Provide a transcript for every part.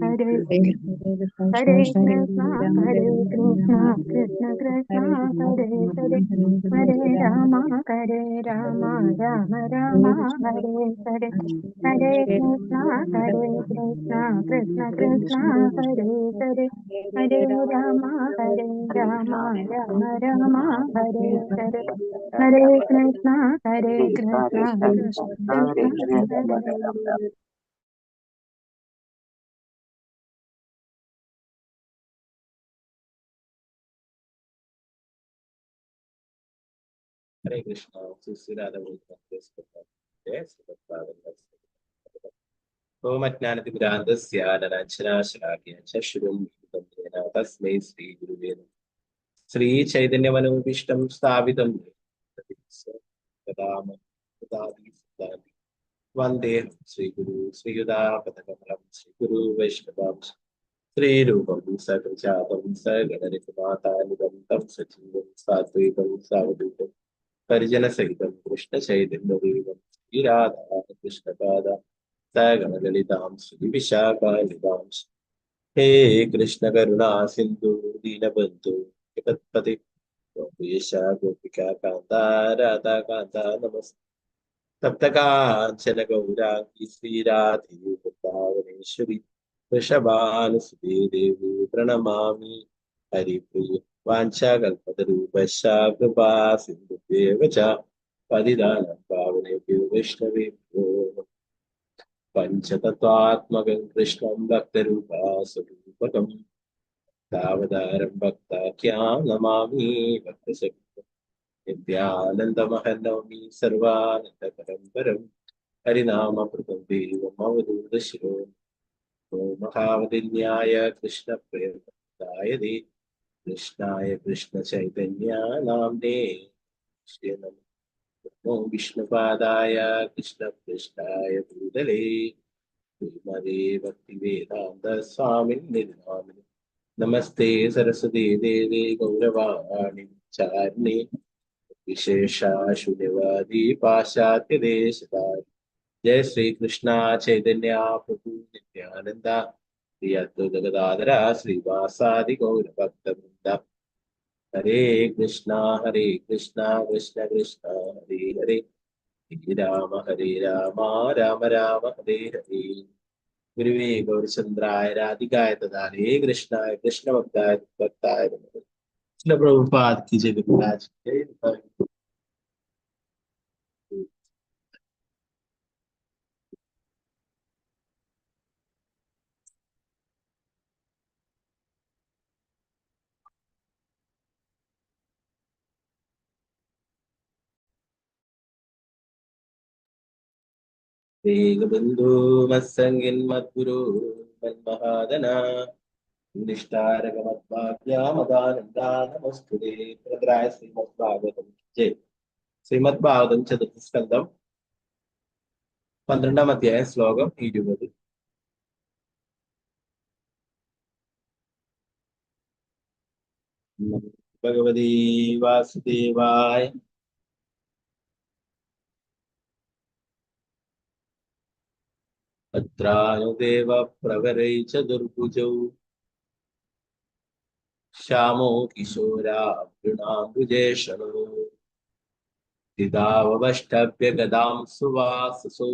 Hare Hare Krishna, Hare Hare Krishna, Rama, Hare Rama Krishna, Rama, Krishna Krishna, Hare Rama, Hare Hare, Hare Hare Rama, Rama, Hare Rama, Rama Hare Rama, Krishna, Hare Hare, Hare Hare Krishna, Hare Krishna, Krishna Krishna, Hare Hare, Hare Rama, Hare Rama, Rama Rama, Hare Hare, Hare Krishna, Hare Krishna, Krishna Krishna, Hare Krishna, Susirada तस्मै श्री गुरुवे श्री चैतन्य मनोभीष्टं स्थापितं वंदे श्री गुरु श्रीयुतापदकमलं श्री गुरु वैष्णवं श्रीरूपं सगजातं सगणरिपुमातानिदं तं सजीवं सात्विकं सावधूतं परिजनसहितं कृष्णचैतन्यदेवं श्रीराधा कृष्णपादा सगणललितां श्रीविशाखानिदां हे कृष्ण करुणा सिंधु दीनबंधु जगत्पते गोपेश गोपिका कांता राधा कांता नमस्ते तप्त कांचन गौरांगी श्रीराधे वृंदावनेश्वरी वृषभानुसुते देवी प्रणमामि हरिप्रिय वाञ्छाकल्पतरूपश्च कृपा सिन्धुभ्येव च पतितानां पावनेभ्यो वैष्णवेभ्यो पञ्चतत्त्वात्मकं कृष्णं भक्तरूपास्वरूपकम् दावदारं भक्ताख्यां नमामि भक्तशक्तिं नित्यानन्दमहर्नवमि सर्वानन्दकरं परं हरिनामकृतं देवम् अवधूतशिरो नो महावदिन्याय कृष्णप्रेमदाय दे कृष्णाय कृष्णचैतन्या नाम्ने कृष्णे नमो विष्णुपादाय कृष्णपृष्ठाय भूतले श्रीमदे भक्तिवेदान्त स्वामिन् नमस्ते सरस्वती देवी गौरवाणी चारिणे विशेषा शून्यवादी पाश्चात्य देशतारि जय श्री कृष्णा चैतन्य प्रभु नित्यानंदा श्री अद्वैत गदाधरा श्रीवासादि गौर भक्त वृंदा हरे कृष्णा कृष्ण कृष्ण हरे हरे हरे राम राम राम हरे हरे गुरुवे गौरचंद्राय राधिकाय तदारे कृष्णाय कृष्ण भक्ताय भक्ताय नमः कृष्ण प्रभुपाद की जय गुरुराज जय वेग बंधु मत्संगिन मद्गुरु मन्महादना निष्ठारक मद्भाग्या मदानंदा नमस्तुते प्रद्राय श्रीमद्भागवतम जय ശ്രീമദ്ഭാഗവതം ചതുർത്ഥസ്കന്ധം 12-ാം അധ്യായം ശ്ലോകം 20 ഭഗവതി വാസുദേവായ അത്രാനുദേവ പ്രവരൈ ചതുർഭുജൗ ശ്യാമോ കിശോരാഭൃണാംബുജേഷണോ ദിദാവഷ്ടഭ്യഗദാം സുവാസസോ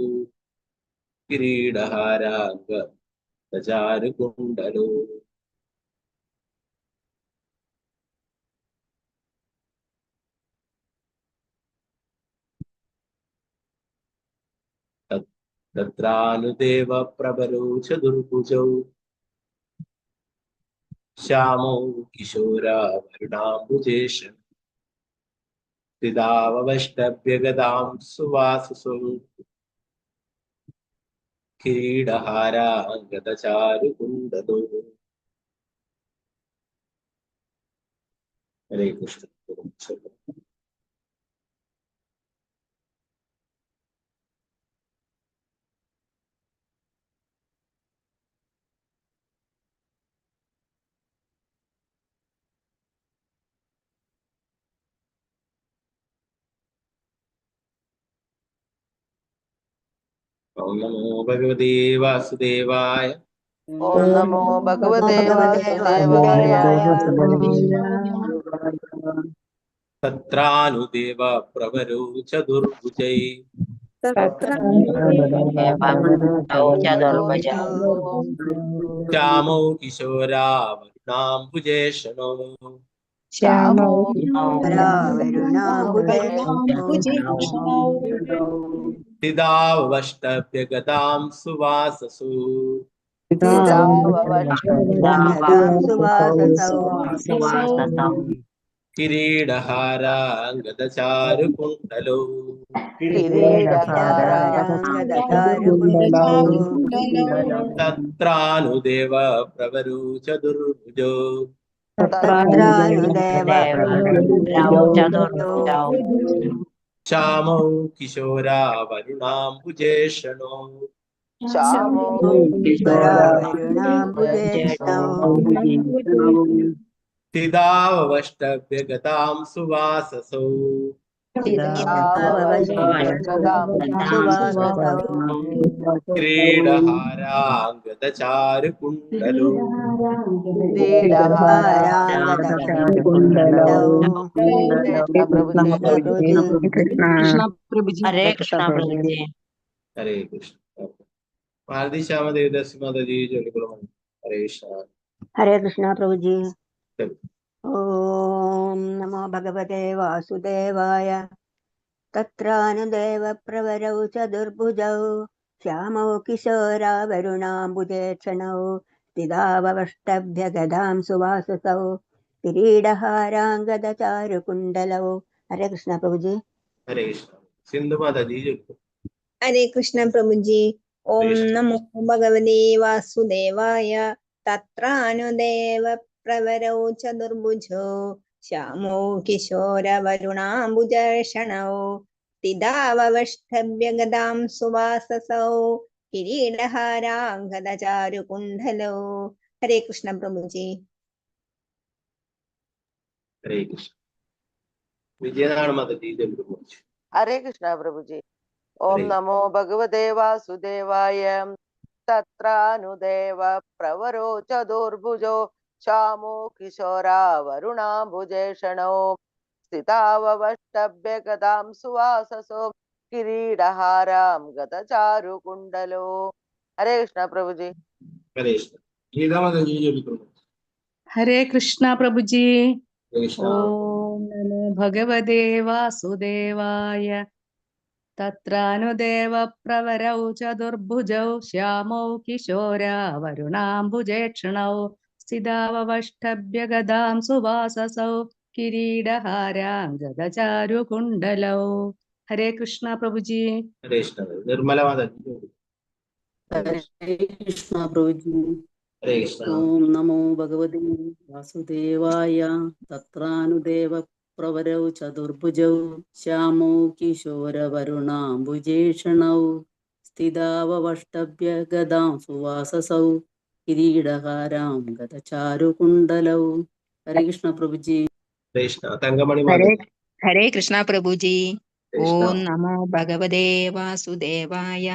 കിരീടഹാരാംഗ സചാരുകുണ്ടലോ തത്രാനുദേവ പ്രബലോ ചതുർഭുജൗ ശ്യാമോ കിശോരാഭരണാംബുജേഷ പിതാവഷ്ടഭ്യഗതാം സുവാസസോ കിരീടഹാരാംഗതചാരുകുണ്ടലോ ഹരേ കൃഷ്ണ. ഓം നമോ ഭഗവതേ വാസുദേവായ ഓം നമോ ഭഗവതേ വാസുദേവായ. തത്രാനുദേവ പ്രവരോ ചതുർഭുജൈ ശ്യാമോ കിശോരാവരുണാംബുജേഷണോ ശ്യാമോ സ്ഥിതാവഷ്ടഭ്യഗതാം സുവാസസു കിരീടഹാരാംഗദചാരുകുണ്ടലോ തത്രാനുദേവ പ്രവരോ ചതുർഭുജോ ശ്യാമോ കിശോരാവരുണാംബുജേഷണോ ശ്യാമോ സ്ഥിതാവഷ്ടഭ്യഗതാം സുവാസസോ കിരീടഹാരാംഗദചാരുകുണ്ടലോ ഹരേ കൃഷ്ണ പ്രഭുജി. ഹരേ കൃഷ്ണ. മാലതി ശ്യാമ ദേവദാസി മാതാജി ജോലിക്കുളം. ഹരേ കൃഷ്ണ. ഹരേ കൃഷ്ണ പ്രഭുജി. ഓം നമോ ഭഗവതേ വാസുദേവായ. തത്രാനുദേവ പ്രവരൗ ചതുർഭുജൗ ശ്യാമൗ കിശോരാവരുണാംബുജേക്ഷണൗ സ്ഥിതാവഷ്ടഭ്യഗദാം സുവാസസൗ കിരീടഹാരാംഗദചാരുകുണ്ടലൗ. ഹരേ കൃഷ്ണ പ്രഭുജി. ഹരേ കൃഷ്ണ. സിന്ധു മാതാജി ജോലിക്കുളം. ഹരേ കൃഷ്ണ പ്രഭുജി. ഓം നമോ ഭഗവതേ വാസുദേവായ. തത്രാനുദേവ പ്രവരൗ ചതുർഭുജോ ശ്യാമോ കിശോരവരുണാംബുജേഷണോ സ്ഥിതാവഷ്ടഭ്യഗദാം സുവാസസൗ കിരീടഹാരാംഗദചാരുകുണ്ടലോ. ഹരേ കൃഷ്ണ പ്രഭുജി. ഹരേ കൃഷ്ണ. വിജയനാരായണ മാതാജി ജോലിക്കുളം. ഹരേ കൃഷ്ണ പ്രഭുജി. ഓം നമോ ഭഗവതേ വാസുദേവായ. തത്രാനുദേവ പ്രവരോ ചതുർഭുജോ ശ്യാമോ കിശോരാവരുണാംബുജേഷണോ സ്ഥിതാവഷ്ടഭ്യഗദാം സുവാസസോ കിരീടഹാരാം ഗദചാരുകുണ്ടലോ. ഹരേ കൃഷ്ണ പ്രഭുജി. ഹരേ കൃഷ്ണ. ഗീതാ മാതാജി ജോലിക്കുളം. ഹരേ കൃഷ്ണ പ്രഭുജി. ഹരേ കൃഷ്ണ. ഓം നമോ ഭഗവതേ വാസുദേവായ. തത്രാനുദേവ പ്രവരൗ ചതുർഭുജൗ ശ്യാമൗ കിശോരാവരുണാംബുജേക്ഷണൗ സ്ഥിതാവഷ്ടഭ്യഗദാം സുവാസസൗ കിരീടഹാരാംഗദചാരുകുണ്ടലൗ. ഹരേ കൃഷ്ണ പ്രഭുജി. ഹരേ കൃഷ്ണ. നിർമ്മല മാതാജി ജോലിക്കുളം. ഹരേ കൃഷ്ണ പ്രഭുജി. ഹരേ കൃഷ്ണ. ഓം നമോ ഭഗവതേ വാസുദേവായ. തത്രാനുദേവ പ്രവരൗ ചതുർഭുജൗ ശ്യാമോ കിശോരവരുണാംബുജേഷണൗ സ്ഥിതാവഷ്ടഭ്യഗദാം സുവാസസൗ കിരീടഹാരാം ഗദചാരുകുണ്ടലൗ. ഹരേ കൃഷ്ണ പ്രഭുജി. ഹരേ കൃഷ്ണ. തങ്കമണി ഹരേ മാതാജി. ഹരേ കൃഷ്ണ പ്രഭുജി. ഹരേ കൃഷ്ണ. ഓം നമോ ഭഗവതേ വാസുദേവായ.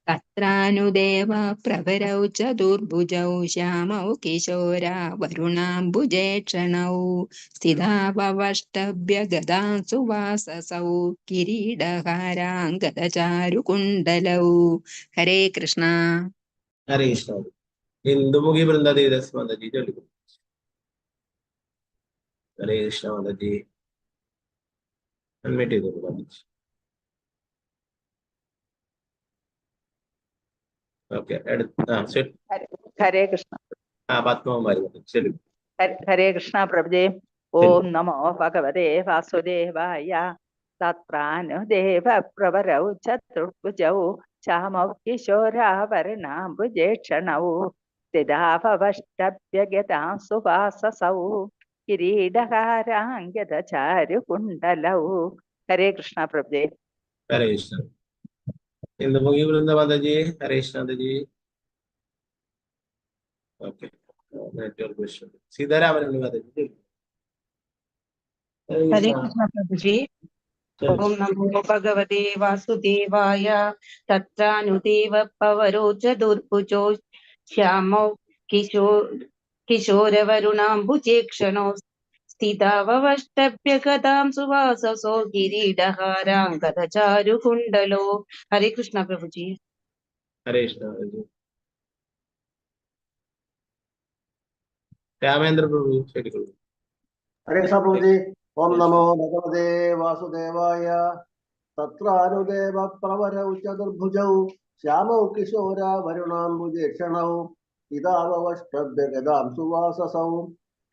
തത്രാനുദേവ പ്രവരൗ ചതുർഭുജൗ ശ്യാമൗ കിശോരാവരുണാംബുജേക്ഷണൗ സ്ഥിതാവഷ്ടഭ്യഗദാം സുവാസസൗ കിരീടഹാരാംഗദചാരുകുണ്ടലൗ. ഹരേ കൃഷ്ണ. ഹരേ കൃഷ്ണ. ഇന്ദുമുഖി വൃന്ദ ദേവദാസി മാതാജി ജോലിക്കുളം. ഹരേ കൃഷ്ണ മാതാജി. അൺമ്യൂട്ട് ചെയ്തോളൂ മാതാജി. ഓക്കെ. ശരി. ഹരേ കൃഷ്ണ. പത്മകുമാരി മാതാജി. ശരി. ഹരേ കൃഷ്ണ പ്രഭുജി. ഓം നമോ ഭഗവതേ വാസുദേവായ. തത്രാനുദേവ പ്രവരൗ ചതുർഭുജൗ ശ്യാമൗ കിശോരാവരുണാംബുജേക്ഷണൗ സ്ഥിതാവഷ്ടഭ്യഗദാം സുവാസസൗ കിരീടഹാരാംഗദചാരുകുണ്ടലൗ. ഹരേ കൃഷ്ണ പ്രഭുജി. ഹരേ കൃഷ്ണ. ഇന്ദുമുഖി വൃന്ദ മാതാജി. ഹരേ കൃഷ്ണ മാതാജി. ഓക്കെ. നെറ്റ്വർക്ക് പ്രശ്നം. സീതാരാമൻ മാതാജി. ഹരേ കൃഷ്ണ പ്രഭുജി. ഓം നമോ ഭഗവതേ വാസുദേവായ. തത്രാനുദേവ പവരോ ചതുർഭുജോ ശ്യാമോ കിശോരവരുണാംബുജേക്ഷണോ സ്ഥിതാവഷ്ടഭ്യഗതാം സുവാസസോ കിരീടഹാരാംഗതചാരുകുണ്ടലോ. ഹരേ കൃഷ്ണ പ്രഭുജി. ഹരേ കൃഷ്ണ. രാമേന്ദ്ര പ്രഭു ചൊല്ലിക്കൊള്ളു. ഹരേ കൃഷ്ണ പ്രഭുജി. ഓം നമോ ഭഗവതേ വാസുദേവായ. തത്രാനുദേവ പ്രവരൗ ചതുർഭുജൗ ശ്യാമൗ കിശോര വരുണാംബുജേക്ഷണൗ ഇതാവഷ്ടഭ്യഗതാം സുവാസസൗ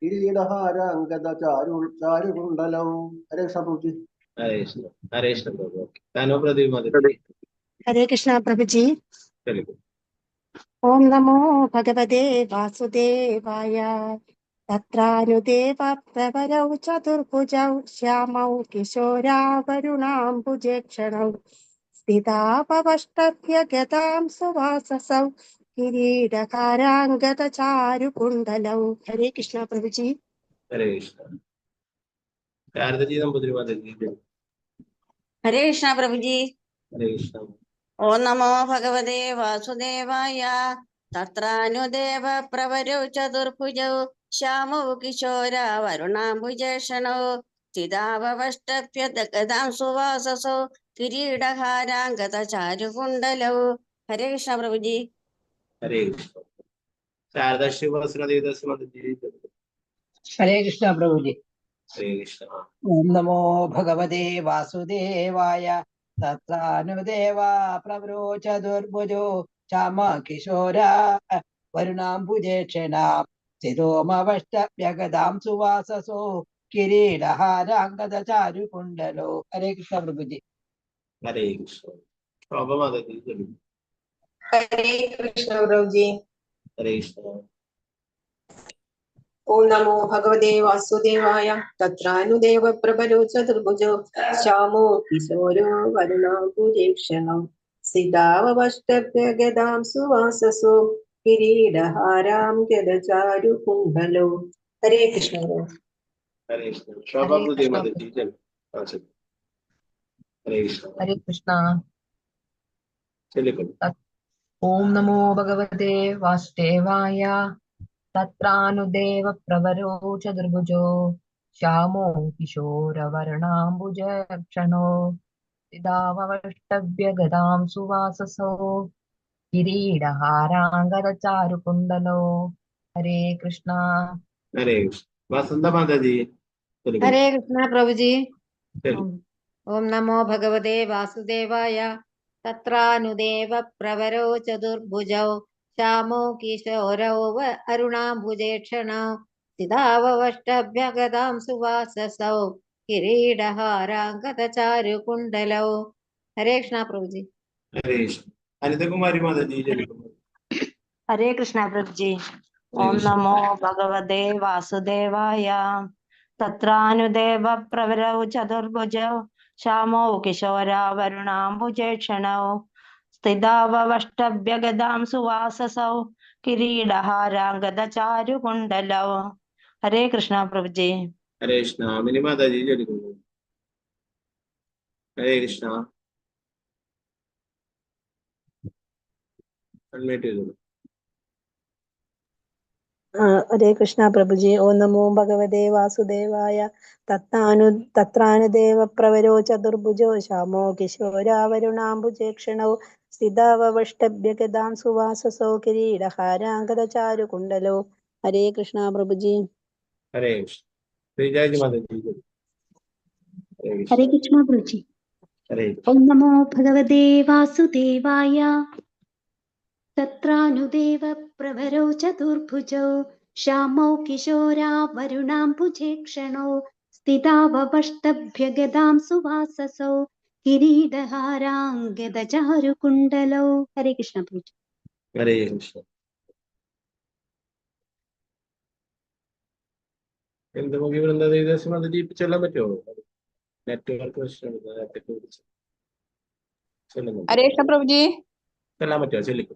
കിരീടഹാരാംഗത ചാരുകുണ്ടലൗ. ഹരേ കൃഷ്ണ പ്രഭുജി. ഹരേ കൃഷ്ണ. ഹരേ കൃഷ്ണ പ്രഭു. താനോ പ്രതിമ. ഹരേ കൃഷ്ണ പ്രഭുജി. ചൊല്ലിക്കൊള്ളു. ഓം നമോ ഭഗവതേ വാസുദേവായ. തത്രാനുദേവ പ്രവരൗ ചതുർഭുജൗ ശ്യാമൗ കിശോരാവരുണാംബുജേക്ഷണൗ സ്ഥിതാപവഷ്ടഭ്യഗതാം സുവാസസൗ കിരീടകാരാംഗതചാരുകുണ്ടലൗ. ഹരേ കൃഷ്ണ പ്രഭുജി. ഹരേ കൃഷ്ണ. ശാരദജി നമ്പൂതിരി മാതാജി. ഹരേ കൃഷ്ണ പ്രഭുജി. ഹരേ കൃഷ്ണ. ഓം നമോ ഭഗവതേ വാസുദേവായ. തത്രാനുദേവ പ്രവരൗ ചതുർഭുജൗ ശ്യാമൗ കിശോര വരുണാംബുജേക്ഷണോ സ്ഥിതാവഷ്ടഭ്യഗതാം സുവാസസോ കിരീടഹാരാംഗതചാരുകുണ്ടലൗ. ഹരേ കൃഷ്ണ പ്രഭുജി. ഹരേ കൃഷ്ണ. ശാരദ ശിവസുരദേവദാസ് മാതാജി. ഹരേ കൃഷ്ണ പ്രഭുജി. ഹരേ കൃഷ്ണ. ഓം നമോ ഭഗവതേ വാസുദേവായ. തത്രാനുദേവ പ്രവരോ ചതുർഭുജോ ശ്യാമ കിശോര വരുണാംബുജേക്ഷണാം സ്ഥിതോമവഷ്ടഭ്യഗതാം സുവാസസോ കിരീടഹാരാംഗതചാരുകുണ്ടലോ. ഹരേ കൃഷ്ണ പ്രഭുജി. ഹരേ കൃഷ്ണ. ശോഭ മാതാജി. ഹരേ കൃഷ്ണ പ്രഭുജി. ഹരേ കൃഷ്ണ. ഓം നമോ ഭഗവതേ വാസുദേവായ. തത്രാനുദേവ പ്രബലോ ചതുർഭുജോ ശ്യാമോ കിശോരോ വരുണാംബുജേക്ഷണോ സിതാവഷ്ടഭ്യഗതാം സുവാസസോ കിരീടഹാരാം ഗദചാരുകുണ്ടലോ. ഹരേ കൃഷ്ണ. ഹരേ കൃഷ്ണ. ശോഭ പ്രതി മാതാജി. ഹരേ കൃഷ്ണ. ഹരേ കൃഷ്ണ. ചൊല്ലിക്കൊള്ളു. ഓം നമോ ഭഗവതേ വാസുദേവായ. തത്രാനുദേവ പ്രവരോ ചതുർഭുജോ ശ്യാമോ കിശോരവർണാംബുജക്ഷണോ സ്ഥിതാവഷ്ടഭ്യഗതാം സുവാസസോ കിരീടഹാരാംഗതചാരുകുണ്ടലോ. ഹരേ കൃഷ്ണ. ഹരേ കൃഷ്ണ. വസന്ത മാതാജി. ഹരേ കൃഷ്ണ പ്രഭുജി. ചൊല്ലു. ഓം നമോ ഭഗവതേ വാസുദേവായ. തത്രാനുദേവ പ്രവരോ ചതുർഭുജൗ ശ്യാമോ കിശോരോ അരുണാംബുജേക്ഷണോ സ്ഥിതാവഷ്ടഭ്യഗതാം സുവാസസൗ കിരീടഹാരാംഗതചാരുകുണ്ടലോ. ഹരേ കൃഷ്ണ പ്രഭുജി. ഹരേ കൃഷ്ണ. അനിതകുമാരി മാതാജി. ചൊല്ലിക്കൊള്ളു. ഹരേ കൃഷ്ണ പ്രഭുജി. ഓം നമോ ഭഗവതേ വാസുദേവായ. തത്രാനുദേവ പ്രവരൗ ചതുർഭുജൗ ശ്യാമോ കിശോര വരുണാംബുജേക്ഷണോ സ്ഥിതാവഷ്ടഭ്യഗതാം സുവാസസൗ കിരീടഹാരാംഗതചാരുകുണ്ടലോ. ഹരേ കൃഷ്ണ പ്രഭുജി. ഹരേ കൃഷ്ണ. മിനി മാതാജി. ചൊല്ലിക്കൊള്ളു. ഹരേ കൃഷ്ണ. അൺമ്യൂട്ട് ചെയ്തോളൂ. ഹരേ കൃഷ്ണ പ്രഭുജി. ഓം നമോ ഭഗവതേ വാസുദേവായ. തത്രാനുദേവ പ്രവരോ ചതുർഭുജോ ശ്യാമോ കിശോരാവരുണാംബുജേക്ഷണോ സ്ഥിതാവഷ്ടഭ്യഗതാം സുവാസസോ കിരീടഹാരാംഗതചാരുകുണ്ടലോ. ഹരേ കൃഷ്ണ പ്രഭുജി. ഹരേ കൃഷ്ണ. ശ്രീജാജി മാതാജി. ഹരേ കൃഷ്ണ പ്രഭുജി. ഹരേ ഓം നമോ ഭഗവതേ വാസുദേവായ. തത്രാനുദേവ പ്രവരോ ചതുർഭുജോ ശ്യാമോ കിശോരാവരുണാംബുജേക്ഷണോ സ്ഥിതാവഷ്ടഭ്യഗതാം സുവാസസോ കിരീടഹാരാംഗതചാരുകുണ്ടലോ. ഹരേ കൃഷ്ണ പ്രഭുജി. ഹരേ കൃഷ്ണ. എന്ത് മുഖി വൃന്ദാദേവദാസ് മാതാജി ചൊല്ലാൻ പറ്റുമോ? നെറ്റ്വർക്ക് പ്രശ്നം. ഹരേ കൃഷ്ണ പ്രഭുജി. ചൊല്ലാൻ പറ്റുമോ? ചൊല്ലിക്കോ.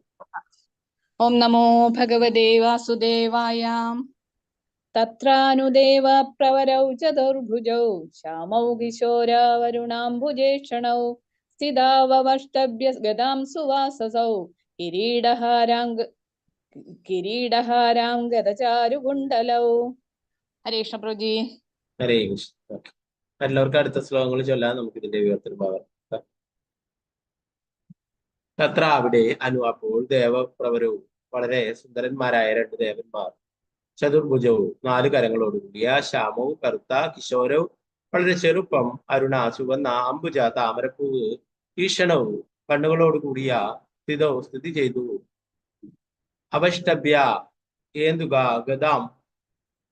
ഓം നമോ ഭഗവതേ വാസുദേവായ. തത്രാനുദേവ പ്രവരൗ ചതുർഭുജൗ ശ്യാമൗ കിശോര വരുണാംബുജേക്ഷണൗ സ്ഥിതാവഷ്ടഭ്യഗതാം സുവാസസൗ കിരീടഹാരാം ഗതചാരുകുണ്ടലൗ. ഹരേ കൃഷ്ണ പ്രഭുജി. ഹരേ കൃഷ്ണ. ഓക്കെ, എല്ലാവർക്കും അടുത്ത ശ്ലോകങ്ങൾ ചൊല്ലാൻ നമുക്ക് ഇതിന്റെ വിവർത്തനം ഭാഗം. തത്ര അവിടെ അനു അപ്പോൾ ദേവപ്രവരവും വളരെ സുന്ദരന്മാരായ രണ്ട് ദേവന്മാർ, ചതുർഭുജവും 4 കരങ്ങളോടുകൂടിയ, ശ്യാമവും കറുത്ത, കിശോരവും വളരെ ചെറുപ്പം, അരുണ ചുവന്ന, അംബുജ താമരപ്പൂവ്, ഈഷണവും കണ്ണുകളോടുകൂടിയ സ്ഥിതവും സ്ഥിതി ചെയ്തു, അവഷ്ടഭ്യ ഏന്തുക ഗതാം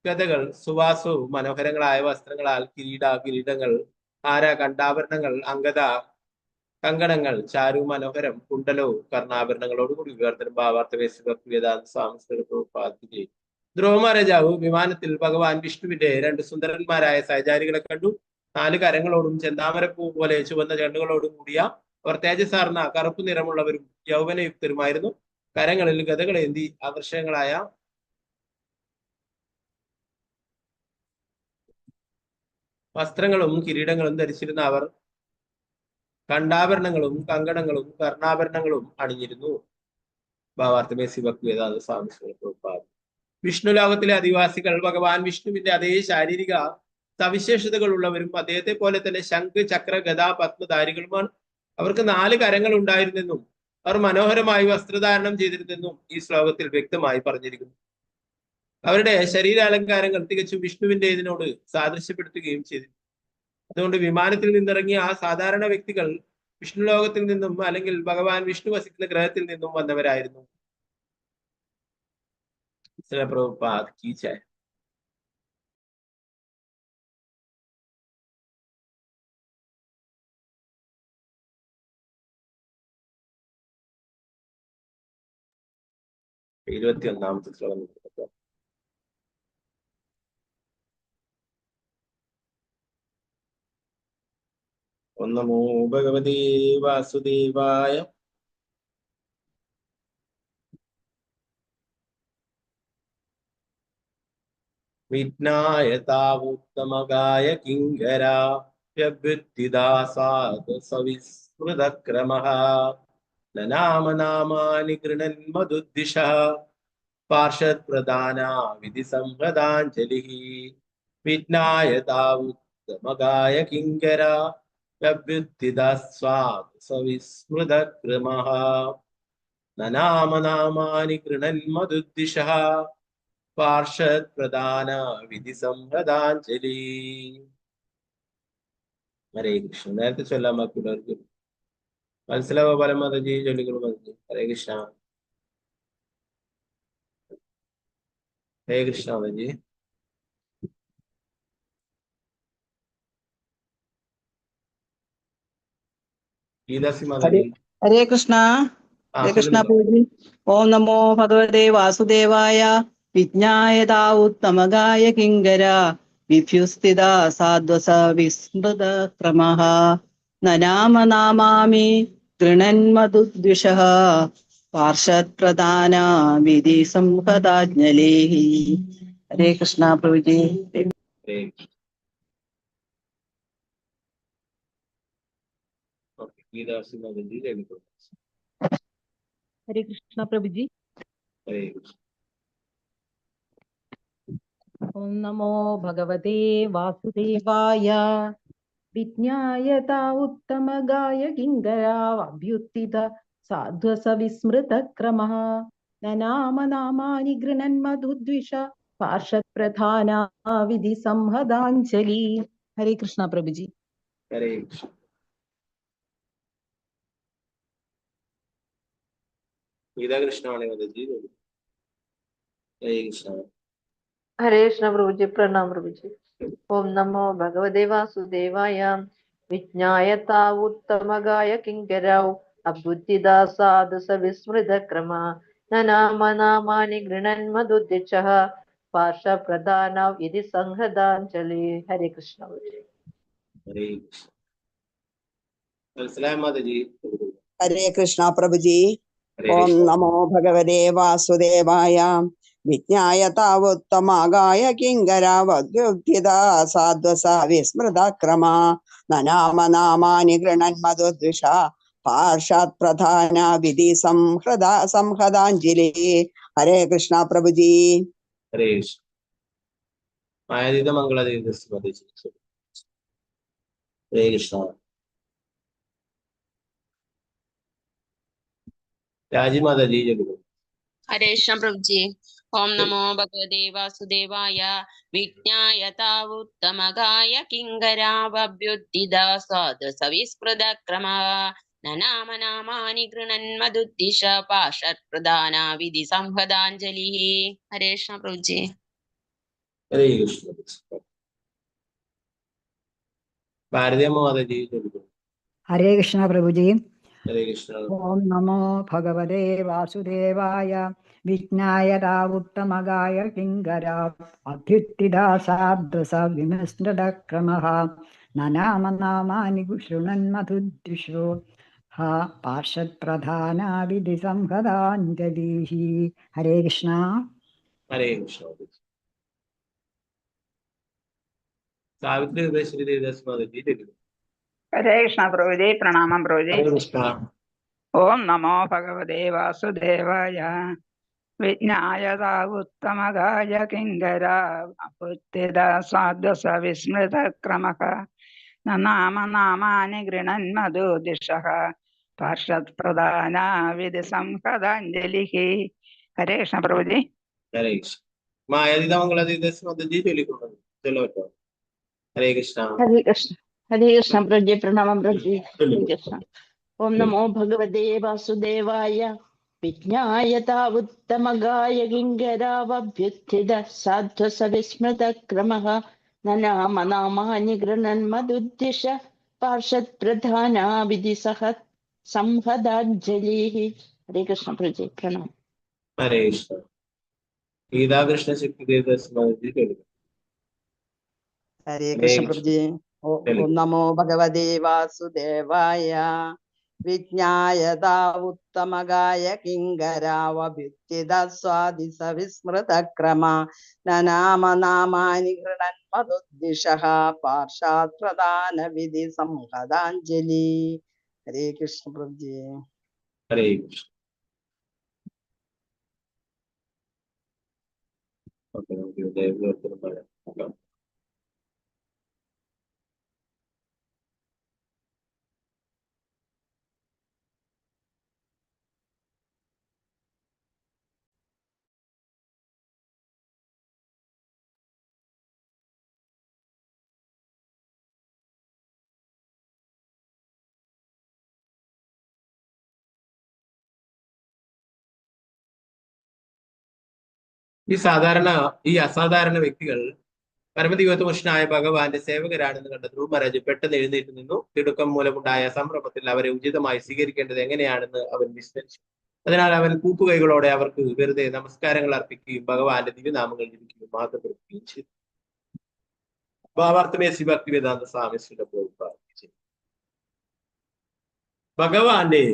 ഗതകൾ, സുവാസവും മനോഹരങ്ങളായ വസ്ത്രങ്ങളാൽ, കിരീടങ്ങൾ, ഹാര കണ്ഠാഭരണങ്ങൾ, അംഗത കങ്കണങ്ങൾ, ചാരു മനോഹരം, കുണ്ടലവും കർണാഭരണങ്ങളോടുകൂടി വിവർത്തനം ഭാവാർത്ഥ വേദാന്ത സ്വാമി. ധ്രുവ രാജാവ് വിമാനത്തിൽ ഭഗവാൻ വിഷ്ണുവിന്റെ 2 സുന്ദരന്മാരായ സഹചാരികളെ കണ്ടു. 4 കരങ്ങളോടും ചെന്താമരപ്പൂ പോലെ ചുവന്ന ചെണ്ടുകളോടും കൂടിയ അവർ തേജസാർന്ന കറുപ്പ് നിറമുള്ളവരും യൗവനയുക്തരുമായിരുന്നു. കരങ്ങളിൽ ഗതകളേന്തി ആകർഷകങ്ങളായ വസ്ത്രങ്ങളും കിരീടങ്ങളും ധരിച്ചിരുന്ന അവർ കണ്ഠാഭരണങ്ങളും കങ്കണങ്ങളും കർണാഭരണങ്ങളും അണിഞ്ഞിരുന്നു. ഭാവാർത്ഥമേ ശിവക്വേദാന്ത സ്വാമി. വിഷ്ണു ലോകത്തിലെ അധിവാസികൾ ഭഗവാൻ വിഷ്ണുവിന്റെ അതേ ശാരീരിക സവിശേഷതകൾ ഉള്ളവരും അദ്ദേഹത്തെ പോലെ തന്നെ ശംഖ്, ചക്ര, ഗദ, പത്മധാരികളുമാണ്. അവർക്ക് 4 കരങ്ങൾ ഉണ്ടായിരുന്നെന്നും അവർ മനോഹരമായി വസ്ത്രധാരണം ചെയ്തിരുന്നെന്നും ഈ ശ്ലോകത്തിൽ വ്യക്തമായി പറഞ്ഞിരിക്കുന്നു. അവരുടെ ശരീരാലങ്കാരങ്ങൾ തികച്ചും വിഷ്ണുവിന്റെ ഇതിനോട് സാദൃശ്യപ്പെടുത്തുകയും ചെയ്തു. അതുകൊണ്ട് വിമാനത്തിൽ നിന്നിറങ്ങിയ ആ സാധാരണ വ്യക്തികൾ വിഷ്ണു ലോകത്തിൽ നിന്നും അല്ലെങ്കിൽ ഭഗവാൻ വിഷ്ണു വസിക്കുന്ന ഗ്രഹത്തിൽ നിന്നും വന്നവരായിരുന്നു. പ്രഭുപാദ് കീ ജയ്. ഇരുപത്തിയൊന്നാമത്തെ ശ്ലോകം. ഓം നമോ ഭഗവതേ വാസുദേവായ. വിഘ്നായ താവുത്തമകായ കിങ്കരാ സവിസ്മൃതക്രമഃ നാമാനി ഗൃണൻ മധുദ്ദിശഃ പാർഷദ് പ്രധാന വിധി സംഹൃതാഞ്ജലിഃ. വിഘ്നായ താവുത്തമകായ കിങ്കരാ സവിസ്മൃതക്രമഃ നാമാനി ഗൃണൻ മധുദ്ദിശഃ പാർഷദ് പ്രധാന വിധി സംഹൃതാഞ്ജലി. ഹരേ കൃഷ്ണ. നേരത്തെ ചൊല്ലാൻ ബാക്കിയുള്ളവർക്ക് മനസ്സിലാവോ? പരമാവധി ചൊല്ലികൾ മതി. ഹരേ കൃഷ്ണ. ഹരേ കൃഷ്ണ മതി. ഗീതാസി മാതാജി. ഹരേ കൃഷ്ണ. ഹരേ കൃഷ്ണ പൂജി. ഓം നമോ ഭഗവതേ വാസുദേവായ. വിജ്ഞായതാ ഉത്തമകായ കിങ്കര വിഭ്യുസ്ഥിത സാധ്വസ വിസ്മൃത ക്രമഃ നനാമനാമാമി ഗൃണന്മധുദ്വിഷഃ പാർഷദ് പ്രധാന വിധി സംഹതാജ്ഞലേഃ. ഹരേ കൃഷ്ണ പ്രഭുജി. ഹരേ കൃഷ്ണ പ്രഭുജി. ഓം നമോ ഭഗവതേ വാസുദേവായ. വിജ്ഞായതാ ഉത്തമകായ കിങ്കരാഭ്യുത്തിത സാധ്വസ വിസ്മൃത ക്രമഃ നനാമനാമാനി ഗൃണൻ മധുദ്വിഷ പാർഷദ് പ്രധാന വിധി സംഹതാഞ്ജലി. ഹരേ കൃഷ്ണ പ്രഭുജി. ഹരേ കൃഷ്ണ. ഗീതാകൃഷ്ണാണ് മാതാജി. ഹരേ കൃഷ്ണ. ഹരേ കൃഷ്ണ പ്രഭുജി. പ്രണാം പ്രഭുജി. ഓം നമോ ഭഗവതേ വാസുദേവായ. വിജ്ഞായതാ ഉത്തമകായ കിങ്കരൗ അബുദ്ധിദാ സാധു സവിസ്മൃത ക്രമ നാമാനി ഗൃണൻ മധുദ്ദിശഃ പാർഷ പ്രധാന വിധി സംഹതാഞ്ജലി. ഹരേ കൃഷ്ണ പ്രഭുജി. ഹരേ കൃഷ്ണ. മനസ്സിലായ മാതാജി. ഹരേ കൃഷ്ണ പ്രഭുജി. ഓം നമോ ഭഗവതേ വാസുദേവായ. വിജ്ഞായ താവുത്തമകായ കിങ്കരാവദ്യുക്തിത സാധ്വസ വിസ്മൃത ക്രമ നാമാനി ഗൃണൻ മധുദ്വിഷ പാർഷാത് പ്രധാന വിധി സംഹൃതാഞ്ജലി. ഹരേ കൃഷ്ണ പ്രഭുജി. ഹരേ കൃഷ്ണ. മായാതീത മംഗളാതീത ഹരേ കൃഷ്ണ. രാജിമാതാജി ചൊല്ലുന്നു. ഹരേ കൃഷ്ണ പ്രഭുജി. ഓം നമോ ഭഗവതേ വാസുദേവായ. വിജ്ഞായ താവുത്തമകായ കിങ്കരാവഭ്യുദ്ധിതാ സാധു സവിസ്മൃത ക്രമ നനാമനാമാനി ഗൃണന്മദുദ്ദിശ പാർഷത്പ്രധാന വിധി സംഹതാഞ്ജലി. ഹരേ കൃഷ്ണ പ്രഭുജി. ഹരേ കൃഷ്ണ. ഭാരതീയമ്മ മാതാജി ചൊല്ലുന്നു. ഹരേ കൃഷ്ണ പ്രഭുജി. ഹരേ കൃഷ്ണ. ഓം നമോ ഭഗവതേ വാസുദേവായ. വിജ്ഞായ താവുത്തമകായ കിങ്കര അഭ്യുത്തിദാസാദ്രസ വിമസ്മൃതക്രമഃ നനാമനാമാനി ശൃണന്മധുദ്ദിശോ പാർഷത്പ്രധാന വിധി സംഹതാഞ്ജലിഃ. ഹരേ കൃഷ്ണ. ഹരേ കൃഷ്ണ. സാവിത്രി ഹൃദയശ്രീ ദേവദാസ് മാതാജി ചൊല്ലുന്നു. ഹരേ കൃഷ്ണ പ്രഭുജി. പ്രണാമം പ്രഭുജി. ഹരേ കൃഷ്ണ. ഓം നമോ ഭഗവതേ വാസുദേവായ. വിജ്ഞായ താവുത്തമകായ കിങ്കര അഭുത്തിദാസാദ്വസ വിസ്മൃത ക്രമഃ നാമാനി ഗൃണന്മധുദിശഃ പാർഷത്പ്രധാന വിധി സംഹതാഞ്ജലിഃ. ഹരേ കൃഷ്ണ പ്രഭുജി. ഹരേ കൃഷ്ണ. മായാതീത മംഗളാതീത മാതാജി ചൊല്ലിക്കൊണ്ടു ചൊല്ലോ. ഹരേ കൃഷ്ണ. ഹരേ കൃഷ്ണ. ഹരേ കൃഷ്ണ പ്രഭുജി. പ്രണാമം പ്രഭുജി. ഹരേ കൃഷ്ണ. ഓം നമോ ഭഗവതേ വാസുദേവായ. വിജ്ഞായ താവുത്തമകായ കിങ്കരാവഭ്യുത്ഥിത സാധ്വ സവിസ്മൃത ക്രമഃ നനാമനാമാനി ഗൃണന്മദുദ്ദിശ പാർഷത്പ്രധാന വിധി സംഹതാഞ്ജലിഃ. ഹരേ കൃഷ്ണ പ്രഭുജി. പ്രണാമം. ഹരേ കൃഷ്ണ. ഗീതാകൃഷ്ണ ശക്തി ദേവദാസ് മാതാജി ചൊല്ലുന്നു. ഹരേ കൃഷ്ണ പ്രഭുജി. ഓം നമോ ഭഗവതേ വാസുദേവായ. വിജ്ഞായ താവുത്തമകായ കിങ്കരാവഭ്യുത്തിദാസ്വാദി സവിസ്മൃത ക്രമ നനാമനാമാനി ഗൃണന്മധുദ്ദിശഃ പാർഷാത് പ്രധാന വിധി സംഹതാഞ്ജലി. ഹരേ കൃഷ്ണ പ്രഭുജി. ഹരേ കൃഷ്ണ. ഈ അസാധാരണ വ്യക്തികൾ പരമദിവ്യപുരുഷനായ ഭഗവാന്റെ സേവകരാണെന്ന് കണ്ട ധ്രുവ മഹാരാജ് പെട്ടെന്ന് എഴുന്നേറ്റ് നിന്നു. തിടുക്കം മൂലമുണ്ടായ സംഭ്രമത്തിൽ അവരെ ഉചിതമായി സ്വീകരിക്കേണ്ടത് എങ്ങനെയാണെന്ന് അവൻ വിസ്മരിച്ചു. അതിനാൽ അവൻ കൂപ്പുകൈകളോടെ അവർക്ക് വെറുതെ നമസ്കാരങ്ങൾ അർപ്പിക്കുകയും ഭഗവാന്റെ ദിവ്യനാമങ്ങൾ ജപിക്കുകയും മഹത്വപ്പെടുത്തുകയും ചെയ്തു. ഭാവാർത്ഥമേ ശ്രീ ഭക്തിവേദാന്ത സ്വാമി ഭഗവാന്റെ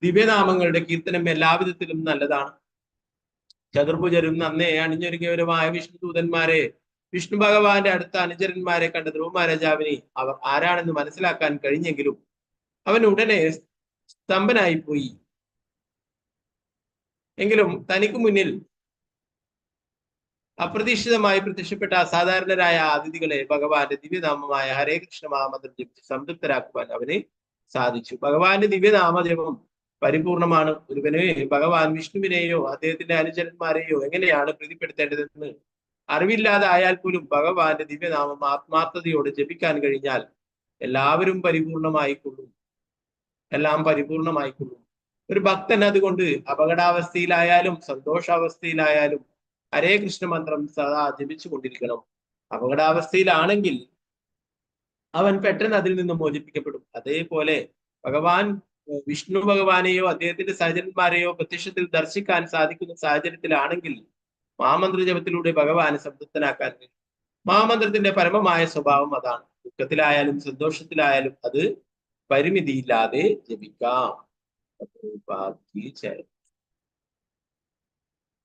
ദിവ്യനാമങ്ങളുടെ കീർത്തനം എല്ലാവിധത്തിലും നല്ലതാണ്. ചതുർഭുജരും നന്നേ അണിഞ്ഞൊരുങ്ങിയവരുമായ വിഷ്ണുദൂതന്മാരെ, വിഷ്ണു ഭഗവാന്റെ അടുത്ത അനുചരന്മാരെ കണ്ട ധ്രുവ മഹാരാജാവിന് അവർ ആരാണെന്ന് മനസ്സിലാക്കാൻ കഴിഞ്ഞെങ്കിലും അവൻ ഉടനെ സ്തംഭനായിപ്പോയി. എങ്കിലും തനിക്ക് മുന്നിൽ അപ്രതീക്ഷിതമായി പ്രത്യക്ഷപ്പെട്ട അസാധാരണരായ അതിഥികളെ ഭഗവാന്റെ ദിവ്യനാമമായ ഹരേ കൃഷ്ണ മഹാമന്ത്രം ജപിച്ച് സംതൃപ്തരാക്കുവാൻ അവന് സാധിച്ചു. ഭഗവാന്റെ ദിവ്യനാമജപം പരിപൂർണമാണ്. ഒരുവനെ ഭഗവാൻ വിഷ്ണുവിനെയോ അദ്ദേഹത്തിന്റെ അനുചരന്മാരെയോ എങ്ങനെയാണ് പ്രീതിപ്പെടുത്തേണ്ടതെന്ന് അറിവില്ലാതെ ആയാൽ പോലും ഭഗവാന്റെ ദിവ്യനാമം ആത്മാർത്ഥതയോടെ ജപിക്കാൻ കഴിഞ്ഞാൽ എല്ലാവരും പരിപൂർണമായിക്കൊള്ളും, എല്ലാം പരിപൂർണമായിക്കൊള്ളും. ഒരു ഭക്തൻ അതുകൊണ്ട് അപകടാവസ്ഥയിലായാലും സന്തോഷാവസ്ഥയിലായാലും ഹരേ കൃഷ്ണ മന്ത്രം സദാ ജപിച്ചു കൊണ്ടിരിക്കണം. അപകടാവസ്ഥയിലാണെങ്കിൽ അവൻ പെട്ടെന്ന് അതിൽ നിന്ന് മോചിപ്പിക്കപ്പെടും. അതേപോലെ വിഷ്ണു ഭഗവാനെയോ അദ്ദേഹത്തിന്റെ സഹചരന്മാരെയോ പ്രത്യക്ഷത്തിൽ ദർശിക്കാൻ സാധിക്കുന്ന സാഹചര്യത്തിലാണെങ്കിൽ മഹാമന്ത്ര ജപത്തിലൂടെ ഭഗവാനെ സംതൃപ്തനാക്കാൻ കഴിയും. മഹാമന്ത്രത്തിന്റെ പരമമായ സ്വഭാവം അതാണ്. ദുഃഖത്തിലായാലും സന്തോഷത്തിലായാലും അത് പരിമിതിയില്ലാതെ ജപിക്കാം.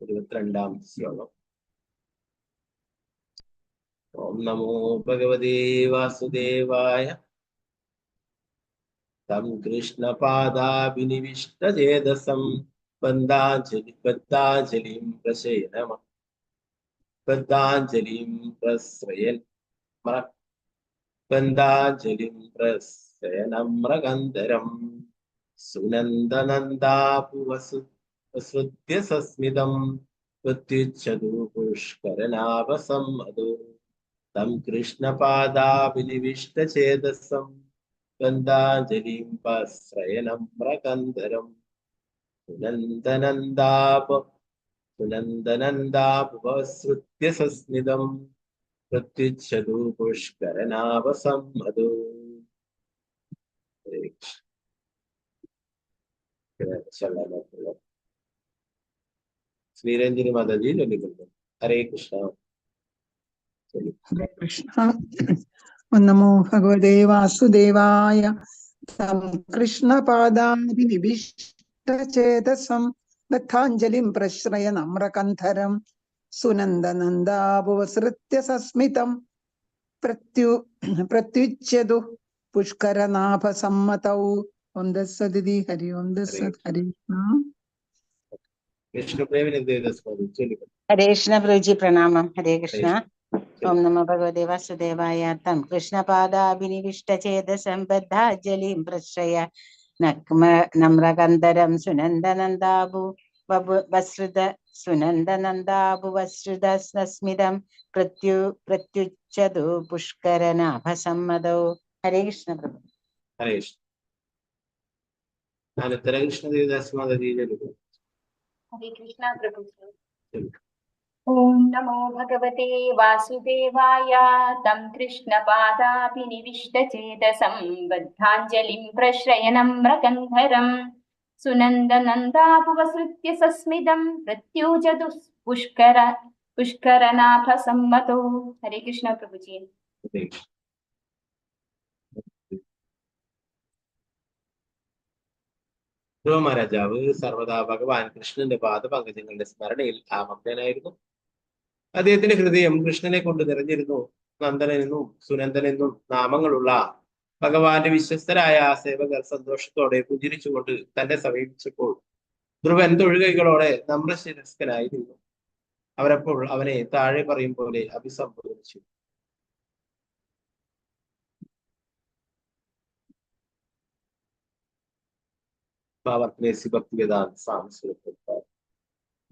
22ാം ശ്ലോകം. ഓം നമോ ഭഗവതേ വാസുദേവായ. തം കൃഷ്ണപാദാഭിനിവിഷ്ടചേതസം ബദ്ധാഞ്ജലിം പ്രശയനം സുനന്ദനന്ദാപുവസൃത്യ സസ്മിതം പ്രത്യുച്ഛതു പുഷ്കരനാഭസമ്മതോ തം കൃഷ്ണപാദാഭിനിവിഷ്ടചേതസം ബന്ധാഞ്ജലിം പ്രശ്രയനമ്രകന്ധരം സുനന്ദനന്ദാപുവസൃത്യ സസ്മിതം പ്രത്യുച്ഛതു പുഷ്കരനാഭസമ്മതോ. ശ്രീരഞ്ജിനി മാതാജി ചൊല്ലിക്കൊണ്ടു. ഹരേ കൃഷ്ണ. ഹരേ കൃഷ്ണ. ഓം നമോ ഭഗവതേ വാസുദേവായ. തം കൃഷ്ണപാദാഭിനിവിഷ്ടചേതസം ബദ്ധാഞ്ജലിം പ്രശ്രയ നമ്രകന്ധരം സുനന്ദനന്ദാപുവസൃത്യ സസ്മിതം പ്രത്യുച്ഛതു പുഷ്കരനാഭസമ്മതൗ. ഓം തത്സദിതി. ഹരി ഓം തത്സത്. ഹരി ഹരേ കൃഷ്ണ പ്രഭുജി പ്രണാമം. ഹരേ കൃഷ്ണ. ഓം നമോ ഭഗവതേ വാസുദേവായ. തം കൃഷ്ണപാദാഭിനിവിഷ്ടചേതസം ബദ്ധാഞ്ജലിം പ്രശ്രയ നമ്രകന്ധരം സുനന്ദനന്ദാഭുവസൃത സസ്മിതം പ്രത്യുച്ഛതു പുഷ്കരനാഭസമ്മതോ. ഹരേ കൃഷ്ണ പ്രഭു. ഹരേ കൃഷ്ണ. കൃഷ്ണ ദേവദാസ് മാതാജി ചൊല്ലിക്കൊണ്ടു. ഹരേ കൃഷ്ണ പ്രഭു. ഓം നമോ ഭഗവതേ വാസുദേവായ. തം കൃഷ്ണപാദാഭിനിവിഷ്ടചേതസം ബദ്ധാഞ്ജലിം പ്രശ്രയനമ്രകന്ധരം സുനന്ദനന്ദാപുവസൃത്യ സസ്മിതം പ്രത്യുച്ഛതു പുഷ്കരനാഭസമ്മതോ. ഹരേ കൃഷ്ണ പ്രഭുജി. ധ്രുവ മഹാരാജാവ് സർവദാ ഭഗവാൻ കൃഷ്ണന്റെ പാദപങ്കജങ്ങളുടെ സ്മരണയിൽ ആമഗ്നായിരുന്നു. അദ്ദേഹത്തിന്റെ ഹൃദയം കൃഷ്ണനെ കൊണ്ട് നിറഞ്ഞിരുന്നു. നന്ദനെന്നും സുനന്ദനെന്നും നാമങ്ങളുള്ള ഭഗവാന്റെ വിശ്വസ്തരായ സേവകർ സന്തോഷത്തോടെ പുഞ്ചിരിച്ചുകൊണ്ട് തന്നെ സമീപിച്ചപ്പോൾ ധ്രുവൻ തൊഴുകൈകളോടെ നമ്രശിരസ്കനായി നിന്നു. അവരപ്പോൾ അവനെ താഴെ പറയും പോലെ അഭിസംബോധിച്ചു.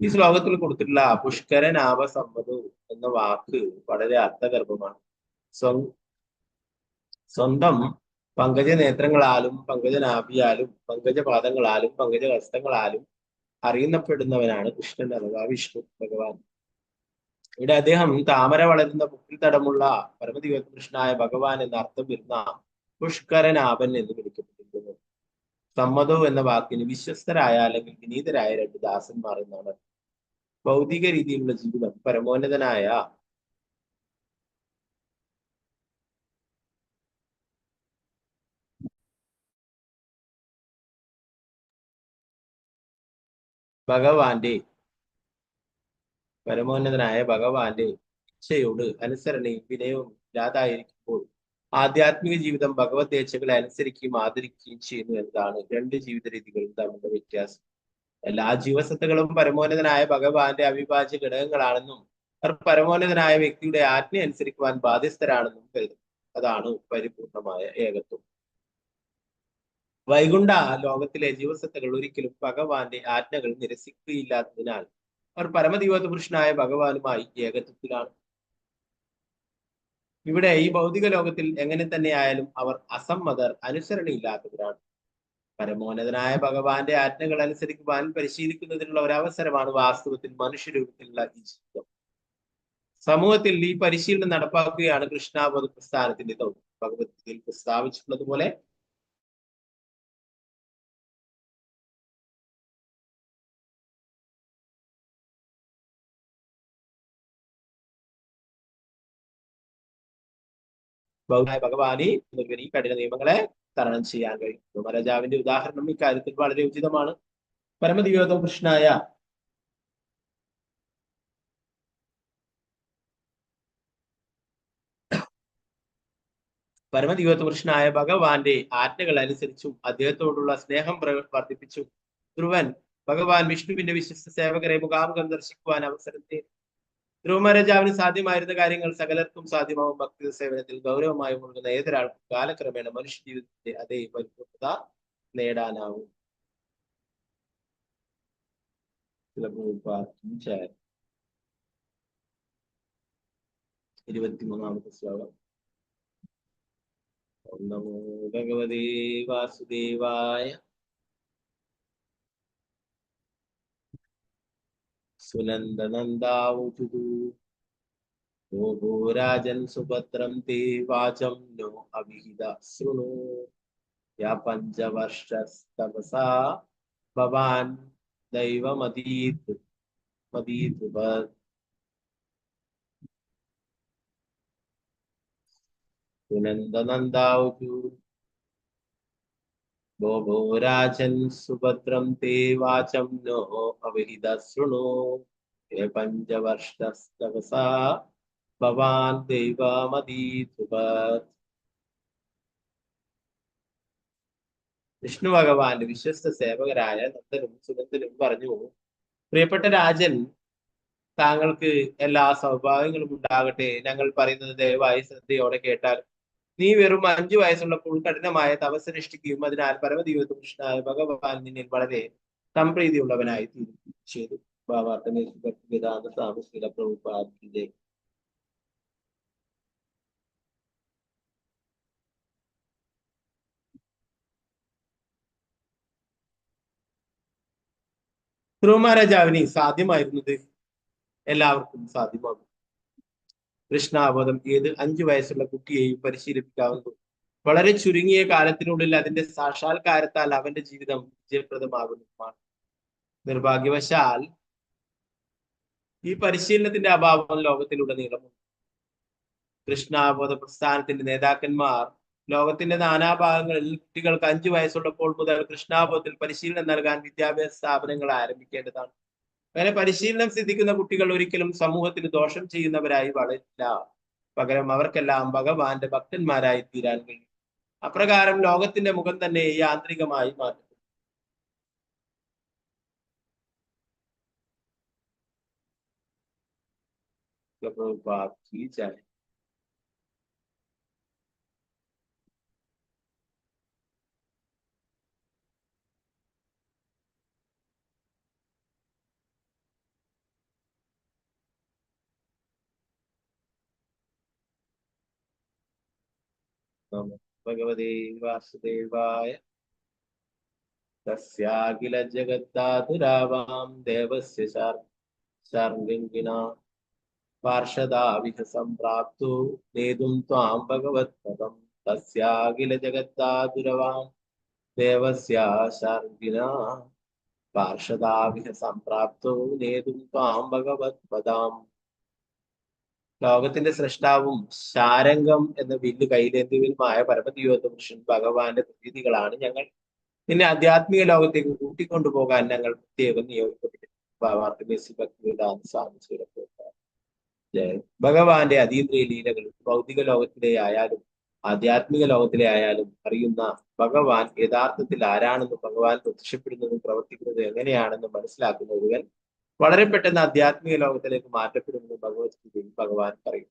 ഈ ശ്ലോകത്തിൽ കൊടുത്തിട്ടുള്ള പുഷ്കരനാഭസമ്മതോ എന്ന വാക്ക് വളരെ അർത്ഥഗർഭമാണ്. സ്വന്തം പങ്കജ നേത്രങ്ങളാലും പങ്കജനാഭിയാലും പങ്കജപാദങ്ങളാലും പങ്കജഹസ്തങ്ങളാലും അറിയപ്പെടുന്നവനാണ് കൃഷ്ണൻ അഥവാ വിഷ്ണു ഭഗവാൻ. ഇവിടെ അദ്ദേഹം താമര വളരുന്ന മുക്കിൽ തടമുള്ള പരമദിവ്യകൃഷ്ണനായ ഭഗവാൻ എന്ന അർത്ഥം വരുന്ന പുഷ്കരനാഭൻ എന്ന് വിളിക്കപ്പെട്ടിരിക്കുന്നു. സമ്മതോ എന്ന വാക്കിന് വിശ്വസ്തരായ അല്ലെങ്കിൽ വിനീതരായ രണ്ട് ദാസന്മാർ എന്നാണ്. ഭൗതിക രീതിയിലുള്ള ജീവിതം പരമോന്നതനായ ഭഗവാന്റെ ഇച്ഛയോട് അനുസരണയും വിനയവും ഇല്ലാതായിരിക്കുമ്പോൾ ആധ്യാത്മിക ജീവിതം ഭഗവത് ദേശങ്ങളെ അനുസരിക്കുകയും ആദരിക്കുകയും ചെയ്യുന്നു എന്നതാണ് രണ്ട് ജീവിത രീതികളും തമ്മിലുള്ള വ്യത്യാസം. എല്ലാ ജീവസത്തകളും പരമോന്നതനായ ഭഗവാന്റെ അവിഭാജ്യ ഘടകങ്ങളാണെന്നും അവർ പരമോന്നതനായ വ്യക്തിയുടെ ആജ്ഞ അനുസരിക്കുവാൻ ബാധ്യസ്ഥരാണെന്നും കരുതുന്നു. അതാണ് പരിപൂർണമായ ഏകത്വം. വൈകുണ്ഠ ലോകത്തിലെ ജീവസത്തകൾ ഒരിക്കലും ഭഗവാന്റെ ആജ്ഞകൾ നിരസിക്കുകയില്ലാത്തതിനാൽ അവർ പരമദിവ്യപുരുഷനായ ഭഗവാനുമായി ഏകത്വത്തിലാണ്. ഇവിടെ ഈ ഭൗതിക ലോകത്തിൽ എങ്ങനെ തന്നെയായാലും അവർ അസമ്മതർ, അനുസരണയില്ലാത്തവരാണ്. പരമോന്നതനായ ഭഗവാന്റെ ആജ്ഞകൾ അനുസരിക്കുവാൻ പരിശീലിക്കുന്നതിനുള്ള ഒരവസരമാണ് വാസ്തവത്തിൽ മനുഷ്യരൂപത്തിലുള്ള ഈ ജീവിതം. സമൂഹത്തിൽ ഈ പരിശീലനം നടപ്പാക്കുകയാണ് കൃഷ്ണാവധ പ്രസ്ഥാനത്തിന്റെ ദൗത്യം. ഭഗവത്ഗീതയിൽ പ്രസ്താവിച്ചിട്ടുള്ളതുപോലെ ഭഗവാനി ഈ കഠിന നിയമങ്ങളെ തരണം ചെയ്യാൻ കഴിയും. ധർമ്മരാജാവിന്റെ ഉദാഹരണം ഇക്കാര്യത്തിൽ വളരെ ഉചിതമാണ്. പരമദിവ്യകൃഷ്ണനായ ഭഗവാന്റെ ആജ്ഞകൾ അനുസരിച്ചും അദ്ദേഹത്തോടുള്ള സ്നേഹം വർദ്ധിപ്പിച്ചും ധ്രുവൻ ഭഗവാൻ വിഷ്ണുവിന്റെ വിശ്വസ്ത സേവകരെ മുഖാമുഖം ദർശിക്കുവാൻ അവസരം തേടി. ധ്രുവ മഹാരാജാവിന് സാധ്യമായിരുന്ന കാര്യങ്ങൾ സകലർക്കും സാധ്യമാവും. ഭക്തി സേവനത്തിൽ ഗൗരവമായി മുഴുകുന്ന ഏതൊരാൾക്കും കാലക്രമേണ മനുഷ്യ ജീവിതത്തിന്റെ അതേ പരിപൂർണത നേടാനാവും. 23-ാമത്തെ ശ്ലോകം. ഓം നമോ ഭഗവതേ വാസുദേവായ. സുനന്ദനന്ദാവുതു ഓ രാജൻ സുഭദ്രം തേ വാചം നോ അവിഹിത ശൃണു യാ പഞ്ചവർഷസ്തപസാ ഭവാൻ ദൈവമതീത് മതീതുപത്. സുനന്ദനന്ദാവുതു ഭോ രാജൻ സുഭദ്രം തേ വാചം നോ അവിഹിത ശൃണു യേ പഞ്ചവർഷസ്തപസാ ഭവാൻ ദൈവമതീതുപത്. വിഷ്ണു ഭഗവാന്റെ വിശ്വസ്ത സേവകരായ നന്ദനും സുനന്ദനും പറഞ്ഞു, പ്രിയപ്പെട്ട രാജൻ, താങ്കൾക്ക് എല്ലാ സൗഭാഗ്യങ്ങളും ഉണ്ടാകട്ടെ. ഞങ്ങൾ പറയുന്നത് ദയവായി ശ്രദ്ധയോടെ കേട്ടാൽ. നീ വെറും 5 വയസ്സുള്ളപ്പോൾ കഠിനമായ തപസ്സനുഷ്ഠിക്കുകയും അതിനാൽ പരമദൈവത്വ കൃഷ്ണനായ ഭഗവാൻ നിന്നിൽ വളരെ സംപ്രീതിയുള്ളവനായി തീരുകയും ചെയ്തു. വേദാന്ത സാമസ്കൃത പ്രഭുപാദിന്റെ ധ്രുവ മഹാരാജാവിന് സാധ്യമായിരുന്നത് എല്ലാവർക്കും സാധ്യമാകും. കൃഷ്ണാബോധം ഏത് 5 വയസ്സുള്ള കുട്ടിയെയും പരിശീലിപ്പിക്കാവുന്നു. വളരെ ചുരുങ്ങിയ കാലത്തിനുള്ളിൽ അതിന്റെ സാക്ഷാത്കാരത്താൽ അവന്റെ ജീവിതം വിജയപ്രദമാകുന്നതുമാണ്. നിർഭാഗ്യവശാൽ ഈ പരിശീലനത്തിന്റെ അഭാവം ലോകത്തിലുടനീളമുണ്ട്. കൃഷ്ണാബോധ പ്രസ്ഥാനത്തിന്റെ നേതാക്കന്മാർ ലോകത്തിന്റെ നാനാഭാഗങ്ങളിൽ കുട്ടികൾക്ക് 5 വയസ്സുള്ളപ്പോൾ മുതൽ കൃഷ്ണാബോധത്തിൽ പരിശീലനം നൽകാൻ വിദ്യാഭ്യാസ സ്ഥാപനങ്ങൾ ആരംഭിക്കേണ്ടതാണ്. അങ്ങനെ പരിശീലനം സിദ്ധിക്കുന്ന കുട്ടികൾ ഒരിക്കലും സമൂഹത്തിന് ദോഷം ചെയ്യുന്നവരായി വളരില്ല. പകരം അവർക്കെല്ലാം ഭഗവാന്റെ ഭക്തന്മാരായി തീരാൻ കഴിയും. അപ്രകാരം ലോകത്തിന്റെ മുഖം തന്നെ യാന്ത്രികമായി മാറ്റും. നമോ ഭഗവതേ വാസുദേവായ. തസ്യാഖില ജഗദ്ധാതുരാവാം ദേവസ്യ ശാർംഗിണ പാർഷദാവിഹ സംപ്രാപ്തോ നേതും ത്വാം ഭഗവത്പദം. തസ്യാഖില ജഗദ്ധാതുരവാം ദേവസ്യ ശാർംഗിണ പാർഷദാവിഹ സംപ്രാപ്തോ നേതും ത്വാം ഭഗവത്പദം. ലോകത്തിന്റെ സൃഷ്ടാവും ശാരംഗം എന്ന വില്ല് കൈലേന്തിയുമായ പരമദിവ്യോത്ത പുരുഷൻ ഭഗവാന്റെ പ്രതീതികളാണ് ഞങ്ങൾ. നിന്നെ ആധ്യാത്മിക ലോകത്തേക്ക് കൂട്ടിക്കൊണ്ടുപോകാൻ ഞങ്ങൾ പ്രത്യേകം നിയോഗിക്കപ്പെട്ടു. ഭഗവാന്റെ അതീന്ദ്രിയ ലീലകൾ ഭൗതിക ലോകത്തിലെ ആയാലും ആധ്യാത്മിക ലോകത്തിലെ ആയാലും അറിയുന്ന ഭഗവാൻ യഥാർത്ഥത്തിൽ ആരാണെന്നും ഭഗവാൻ പ്രത്യക്ഷപ്പെടുന്നതും പ്രവർത്തിക്കുന്നതും എങ്ങനെയാണെന്നും മനസ്സിലാക്കുന്ന ഒരുവൻ വളരെ പെട്ടെന്ന് ആധ്യാത്മിക ലോകത്തിലേക്ക് മാറ്റപ്പെടുമെന്ന് ഭഗവത്ഗീതയിൽ ഭഗവാൻ പറയും.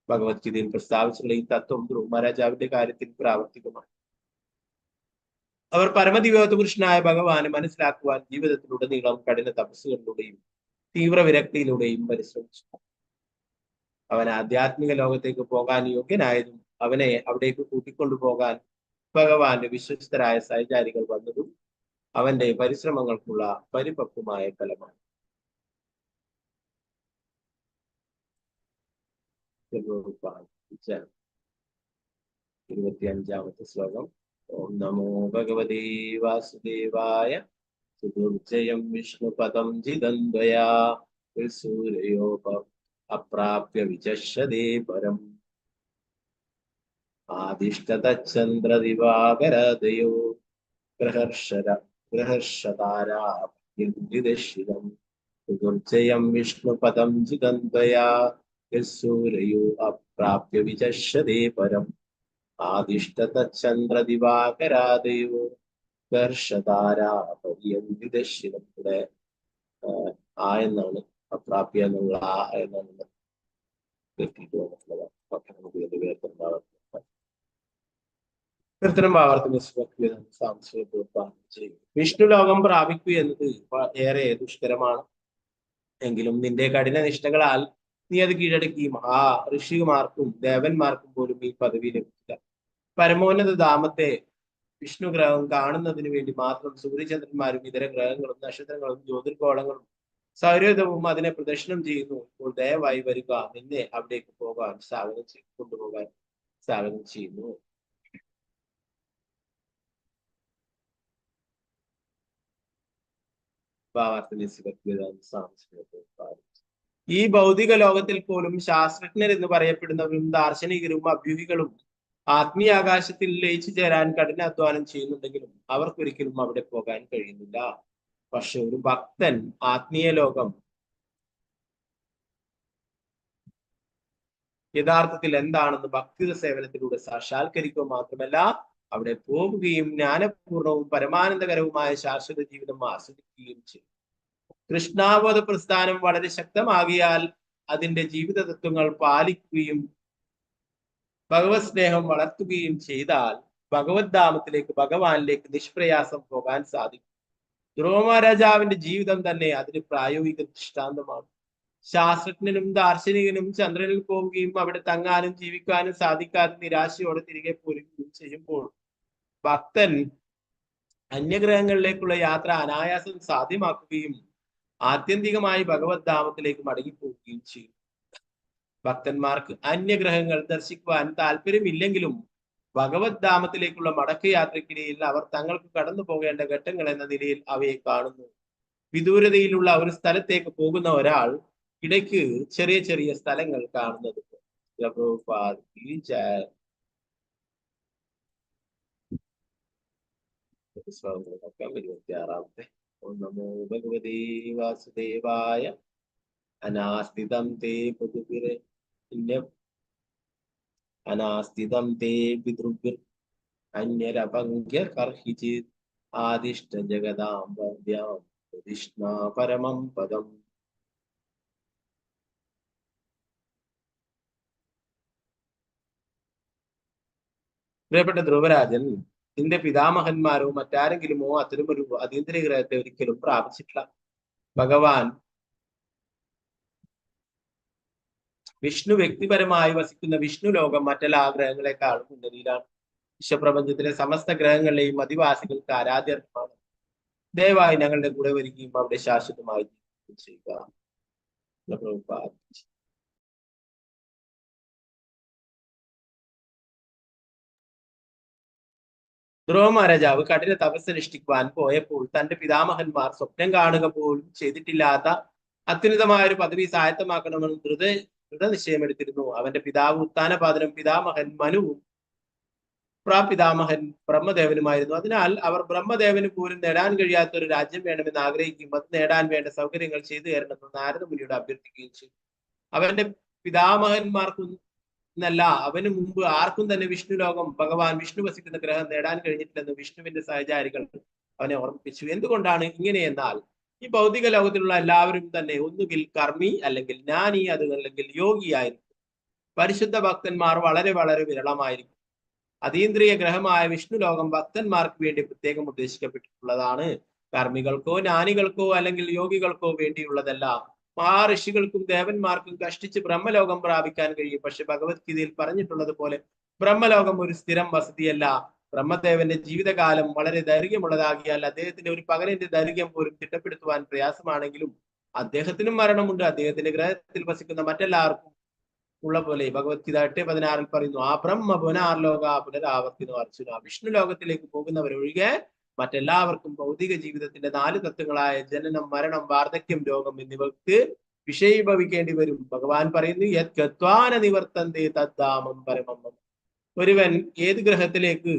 ഭഗവത്ഗീതയിൽ പ്രസ്താവിച്ചുള്ള ഈ തത്വം ധ്രുവ മഹാരാജാവിന്റെ കാര്യത്തിൽ പ്രാവർത്തികമാണ്. അവർ പരമദിവ്യോത്ത പുരുഷനായ ഭഗവാനെ മനസ്സിലാക്കുവാൻ ജീവിതത്തിലുടനീളം കഠിന തപസ്സുകളിലൂടെയും തീവ്ര വിരക്തിയിലൂടെയും പരിശ്രമിച്ചു. അവൻ ആധ്യാത്മിക ലോകത്തേക്ക് പോകാൻ യോഗ്യനായതും അവനെ അവിടേക്ക് കൂട്ടിക്കൊണ്ടുപോകാൻ ഭഗവാന്റെ വിശ്വസ്തരായ സഹചാരികൾ വന്നതും അവന്റെ പരിശ്രമങ്ങൾക്കുള്ള പരിപക്വമായ ഫലമാണ്. 25-ാമത്തെ ശ്ലോകം. ഓം നമോ ഭഗവതേ വാസുദേവായ. സുദുർജയം വിഷ്ണുപദം ജിതന്വയാ സൂര്യോ അപ്രാപ്യ വിചക്ഷതേ പരം. ആദിഷ്ടതചന്ദ്രദിവാകരദയോ ഗ്രഹർഷതാരാദശിരം. സുദുർജയം വിഷ്ണുപദം ജിതന്വയാ സൂര്യോ അപ്രാപ്യ വിചക്ഷതേ പരം. ആദിഷ്ടതചന്ദ്രദിവാകരദയോ വർഷധാരാപര്യന്തിദശിനം. ഇവിടെ ആ എന്നാണ്, അപ്രാപ്യ എന്നുള്ള ആ എന്നാണ് എത്തിയിട്ട് വന്നിട്ടുള്ളത്. വിഷ്ണു ലോകം പ്രാപിക്കുക എന്നത് ഏറെ ദുഷ്കരമാണ്. എങ്കിലും നിന്റെ കഠിന നിഷ്ഠകളാൽ നീ അത് കീഴടക്കിയും ആ ഋഷിമാർക്കും ദേവന്മാർക്കും പോലും ഈ പദവി ലഭിക്കില്ല. പരമോന്നത ധാമത്തെ വിഷ്ണു ഗ്രഹം കാണുന്നതിന് വേണ്ടി മാത്രം സൂര്യചന്ദ്രന്മാരും ഇതര ഗ്രഹങ്ങളും നക്ഷത്രങ്ങളും ജ്യോതിർഗോളങ്ങളും സൗരയൂഥവും അതിനെ പ്രദക്ഷിണം ചെയ്യുന്നു. ഇപ്പോൾ ദയവായി വരിക, നിന്നെ അവിടേക്ക് പോകാൻ കൊണ്ടുപോകാൻ സ്വാഗതം ചെയ്യുന്നു. ഈ ഭൗതിക ലോകത്തിൽ പോലും ശാസ്ത്രജ്ഞർ എന്ന് പറയപ്പെടുന്നവരും ദാർശനികരും അഭ്യൂഹികളും ആത്മീയാകാശത്തിൽ ലയിച്ചു ചേരാൻ കഠിനാധ്വാനം ചെയ്യുന്നുണ്ടെങ്കിലും അവർക്കൊരിക്കലും അവിടെ പോകാൻ കഴിയുന്നില്ല. പക്ഷെ ഒരു ഭക്തൻ ആത്മീയ ലോകം യഥാർത്ഥത്തിൽ എന്താണെന്ന് ഭക്തി സേവനത്തിലൂടെ സാക്ഷാത്കരിക്കുക മാത്രമല്ല അവിടെ പോകുകയും ജ്ഞാനപൂർണവും പരമാനന്ദകരവുമായ ശാശ്വത ജീവിതം ആസ്വദിക്കുകയും ചെയ്യും. കൃഷ്ണാവബോധ പ്രസ്ഥാനം വളരെ ശക്തമാകിയാൽ അതിന്റെ ജീവിത തത്വങ്ങൾ പാലിക്കുകയും ഭഗവത് സ്നേഹം വളർത്തുകയും ചെയ്താൽ ഭഗവത് ധാമത്തിലേക്ക്, ഭഗവാനിലേക്ക് നിഷ്പ്രയാസം പോകാൻ സാധിക്കും. ധ്രുവ മഹാരാജാവിന്റെ ജീവിതം തന്നെ അതിന് പ്രായോഗിക ദൃഷ്ടാന്തമാണ്. ശാസ്ത്രജ്ഞനും ദാർശനികനും ചന്ദ്രനിൽ പോവുകയും അവിടെ തങ്ങാനും ജീവിക്കാനും സാധിക്കാതെ നിരാശയോടെ തിരികെ പോരുകയും ചെയ്യുമ്പോൾ ഭക്തൻ അന്യഗ്രഹങ്ങളിലേക്കുള്ള യാത്ര അനായാസം സാധ്യമാക്കുകയും ആത്യന്തികമായി ഭഗവത് ധാമത്തിലേക്ക് മടങ്ങിപ്പോവുകയും ചെയ്യും. ഭക്തന്മാർക്ക് അന്യഗ്രഹങ്ങൾ ദർശിക്കുവാൻ താല്പര്യമില്ലെങ്കിലും ഭഗവത് ധാമത്തിലേക്കുള്ള മടക്കയാത്രയ്ക്കിടയിൽ അവർ തങ്ങൾക്ക് കടന്നു പോകേണ്ട ഘട്ടങ്ങൾ എന്ന നിലയിൽ അവയെ കാണുന്നു. വിദൂരതയിലുള്ള ഒരു സ്ഥലത്തേക്ക് പോകുന്ന ഒരാൾ ഇടയ്ക്ക് ചെറിയ ചെറിയ സ്ഥലങ്ങൾ കാണുന്നത്. 26-ാമത്തെ. ഓം നമോ ഭഗവതേ വാസുദേവായ. അനാസ്ഥിതം തേ അനാസ്ഥിതം തേ പിതൃഭിർ അന്യരപങ്ക്യ കർഹിചിത് ആദിഷ്ട ജഗതാം വന്ദ്യാം പ്രതിഷ്ണാ പരമം പദം. പ്രിയപ്പെട്ട ധ്രുവരാജൻ, നിന്റെ പിതാമഹന്മാരോ മറ്റാരെങ്കിലുമോ അത്തരമൊരു അതീന്ദ്രിയ ഗ്രഹത്തെ ഒരിക്കലും പ്രാപിച്ചിട്ടില്ല. ഭഗവാൻ വിഷ്ണു വ്യക്തിപരമായി വസിക്കുന്ന വിഷ്ണു ലോകം മറ്റെല്ലാ ഗ്രഹങ്ങളെക്കാളും ഉന്നതിയിലാണ്. വിശ്വപ്രപഞ്ചത്തിലെ സമസ്ത ഗ്രഹങ്ങളിലെയും അധിവാസികൾക്ക് ആരാധ്യമാണ്. ദയവായി ഞങ്ങളുടെ കൂടെ വരികയും അവിടെ ശാശ്വതമായി ചെയ്യുക. ധ്രുവ മഹാരാജാവ് കഠിന തപസ്സനുഷ്ഠിക്കുവാൻ പോയപ്പോൾ തന്റെ പിതാമഹന്മാർ സ്വപ്നം കാണുക പോലും ചെയ്തിട്ടില്ലാത്ത അത്യുന്നതമായ ഒരു പദവി സ്വായത്തമാക്കണമെന്ന് ദൃഢനിശ്ചയമെടുത്തിരുന്നു. അവന്റെ പിതാവ് ഉത്താനപാദനും പിതാമഹൻ മനുവും പ്രാപിതാമഹൻ ബ്രഹ്മദേവനുമായിരുന്നു. അതിനാൽ അവർ ബ്രഹ്മദേവന് പോലും നേടാൻ കഴിയാത്ത ഒരു രാജ്യം വേണമെന്ന് ആഗ്രഹിക്കുകയും അത് നേടാൻ വേണ്ട സൗകര്യങ്ങൾ ചെയ്തു തരണമെന്ന് നാരദമുനിയോട് അഭ്യർത്ഥിക്കുകയും ചെയ്തു. അവന്റെ പിതാമഹന്മാർക്കും എന്നല്ല, അവന് മുമ്പ് ആർക്കും തന്നെ വിഷ്ണു ലോകം, ഭഗവാൻ വിഷ്ണു വസിക്കുന്ന ഗ്രഹം നേടാൻ കഴിഞ്ഞിട്ടില്ലെന്ന് വിഷ്ണുവിന്റെ സഹചാരികൾ അവനെ ഓർമ്മിപ്പിച്ചു. എന്തുകൊണ്ടാണ് ഇങ്ങനെയെന്നാൽ ഈ ഭൗതിക ലോകത്തിലുള്ള എല്ലാവരും തന്നെ ഒന്നുകിൽ കർമ്മി, അല്ലെങ്കിൽ ജ്ഞാനി, അല്ലെങ്കിൽ യോഗിയായിരിക്കും. പരിശുദ്ധ ഭക്തന്മാർ വളരെ വളരെ വിരളമായിരിക്കും. അതീന്ദ്രിയ ഗ്രഹമായ വിഷ്ണു ലോകം ഭക്തന്മാർക്ക് വേണ്ടി പ്രത്യേകം ഉദ്ദേശിക്കപ്പെട്ടിട്ടുള്ളതാണ്. കർമ്മികൾക്കോ ജ്ഞാനികൾക്കോ അല്ലെങ്കിൽ യോഗികൾക്കോ വേണ്ടിയുള്ളതല്ല. മഹാഋഷികൾക്കും ദേവന്മാർക്കും കഷ്ടിച്ച് ബ്രഹ്മലോകം പ്രാപിക്കാൻ കഴിയും. പക്ഷെ ഭഗവത്ഗീതയിൽ പറഞ്ഞിട്ടുള്ളത് പോലെ ബ്രഹ്മലോകം ഒരു സ്ഥിരം വസതിയല്ല. ബ്രഹ്മദേവന്റെ ജീവിതകാലം വളരെ ദൈർഘ്യമുള്ളതാകിയാൽ അദ്ദേഹത്തിന്റെ ഒരു പകലിന്റെ ദൈർഘ്യം പോലും തിട്ടപ്പെടുത്തുവാൻ പ്രയാസമാണെങ്കിലും അദ്ദേഹത്തിനും മരണമുണ്ട്. അദ്ദേഹത്തിന്റെ ഗ്രഹത്തിൽ വസിക്കുന്ന മറ്റെല്ലാവർക്കും ഉള്ള പോലെ ഭഗവത്ഗീത 8:16 പറയുന്നു, ആ ബ്രഹ്മ പുനർലോക പുനരാവർത്തിനോ അർജുന. വിഷ്ണു ലോകത്തിലേക്ക് പോകുന്നവരൊഴികെ മറ്റെല്ലാവർക്കും ഭൗതിക ജീവിതത്തിന്റെ 4 തത്വങ്ങളായ ജനനം, മരണം, വാർദ്ധക്യം, രോഗം എന്നിവർക്ക് വിഷയീഭവിക്കേണ്ടി വരും. ഭഗവാൻ പറയുന്നു, യത് ഗത്വാന നിവർത്തന്തേ തദ്ധാമം പരമം. ഒരുവൻ ഏത് ഗ്രഹത്തിലേക്ക്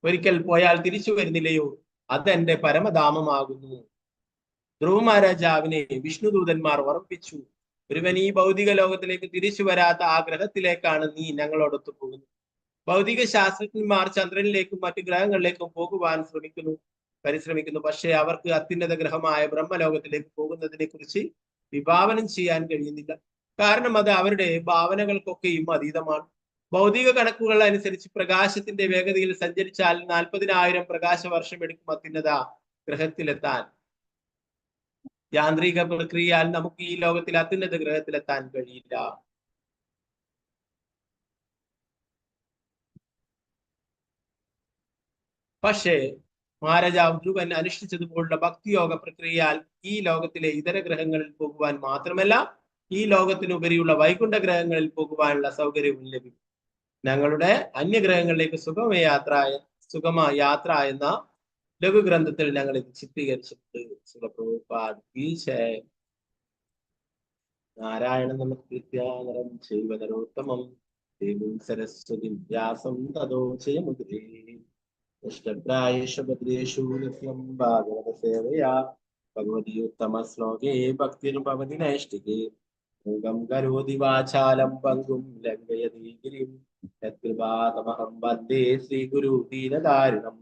ഒരിക്കൽ പോയാൽ തിരിച്ചു വരുന്നില്ലയോ, അതെന്റെ പരമധാമമാകുന്നു. ധ്രുവ മഹാരാജാവിനെ വിഷ്ണുദൂതന്മാർ ഓർമ്മിപ്പിച്ചു. ഒരുവൻ ഈ ഭൗതിക ലോകത്തിലേക്ക് തിരിച്ചു വരാത്ത ആ ഗ്രഹത്തിലേക്കാണ് നീ ഞങ്ങളോടൊത്ത് പോകുന്നത്. ഭൗതിക ശാസ്ത്രജ്ഞന്മാർ ചന്ദ്രനിലേക്കും മറ്റു ഗ്രഹങ്ങളിലേക്കും പോകുവാൻ പരിശ്രമിക്കുന്നു. പക്ഷേ അവർക്ക് അത്യുന്നത ഗ്രഹമായ ബ്രഹ്മലോകത്തിലേക്ക് പോകുന്നതിനെ കുറിച്ച് വിഭാവനം ചെയ്യാൻ കഴിയുന്നില്ല. കാരണം അത് അവരുടെ ഭാവനകൾക്കൊക്കെയും അതീതമാണ്. ഭൗതിക കണക്കുകൾ അനുസരിച്ച് പ്രകാശത്തിന്റെ വേഗതയിൽ സഞ്ചരിച്ചാൽ 40,000 പ്രകാശ വർഷം എടുക്കും അത്യുന്നത ഗ്രഹത്തിലെത്താൻ. യാന്ത്രിക പ്രക്രിയയാൽ നമുക്ക് ഈ ലോകത്തിൽ അത്യുന്നത ഗ്രഹത്തിലെത്താൻ കഴിയില്ല. പക്ഷേ മഹാരാജാവ് ധ്രുവൻ അനുഷ്ഠിച്ചതുപോലുള്ള ഭക്തിയോഗ പ്രക്രിയയാൽ ഈ ലോകത്തിലെ ഇതര ഗ്രഹങ്ങളിൽ പോകുവാൻ മാത്രമല്ല ഈ ലോകത്തിനുപരിയുള്ള വൈകുണ്ഠ ഗ്രഹങ്ങളിൽ പോകുവാനുള്ള സൗകര്യവും ലഭിക്കും. ഞങ്ങളുടെ അന്യഗ്രഹങ്ങളിലേക്ക് സുഗമ യാത്ര എന്ന ലഘുഗ്രന്ഥത്തിൽ ഞങ്ങൾ ഇത് ചിത്രീകരിച്ചിട്ടുണ്ട്. നാരായണ നമസ്കൃത്യാനരം ചെയ്വതരോത്തമം ദേവീം സരസ്വതി വ്യാസം തതോ ജയമുദ്രേ ഭദ്രേഷു നിത്യം ഭാഗവത സേവയാ ഭഗവതി ഉത്തമ ശ്ലോകേ ഭക്തിർഭവതി നൈഷ്ഠികേ മൂകം കരോതി വാചാലം പങ്കും ലംഘയതി ഗിരിം യത്കൃപാതമഹം വന്ദേ ശ്രീഗുരു ദീനദാരിണം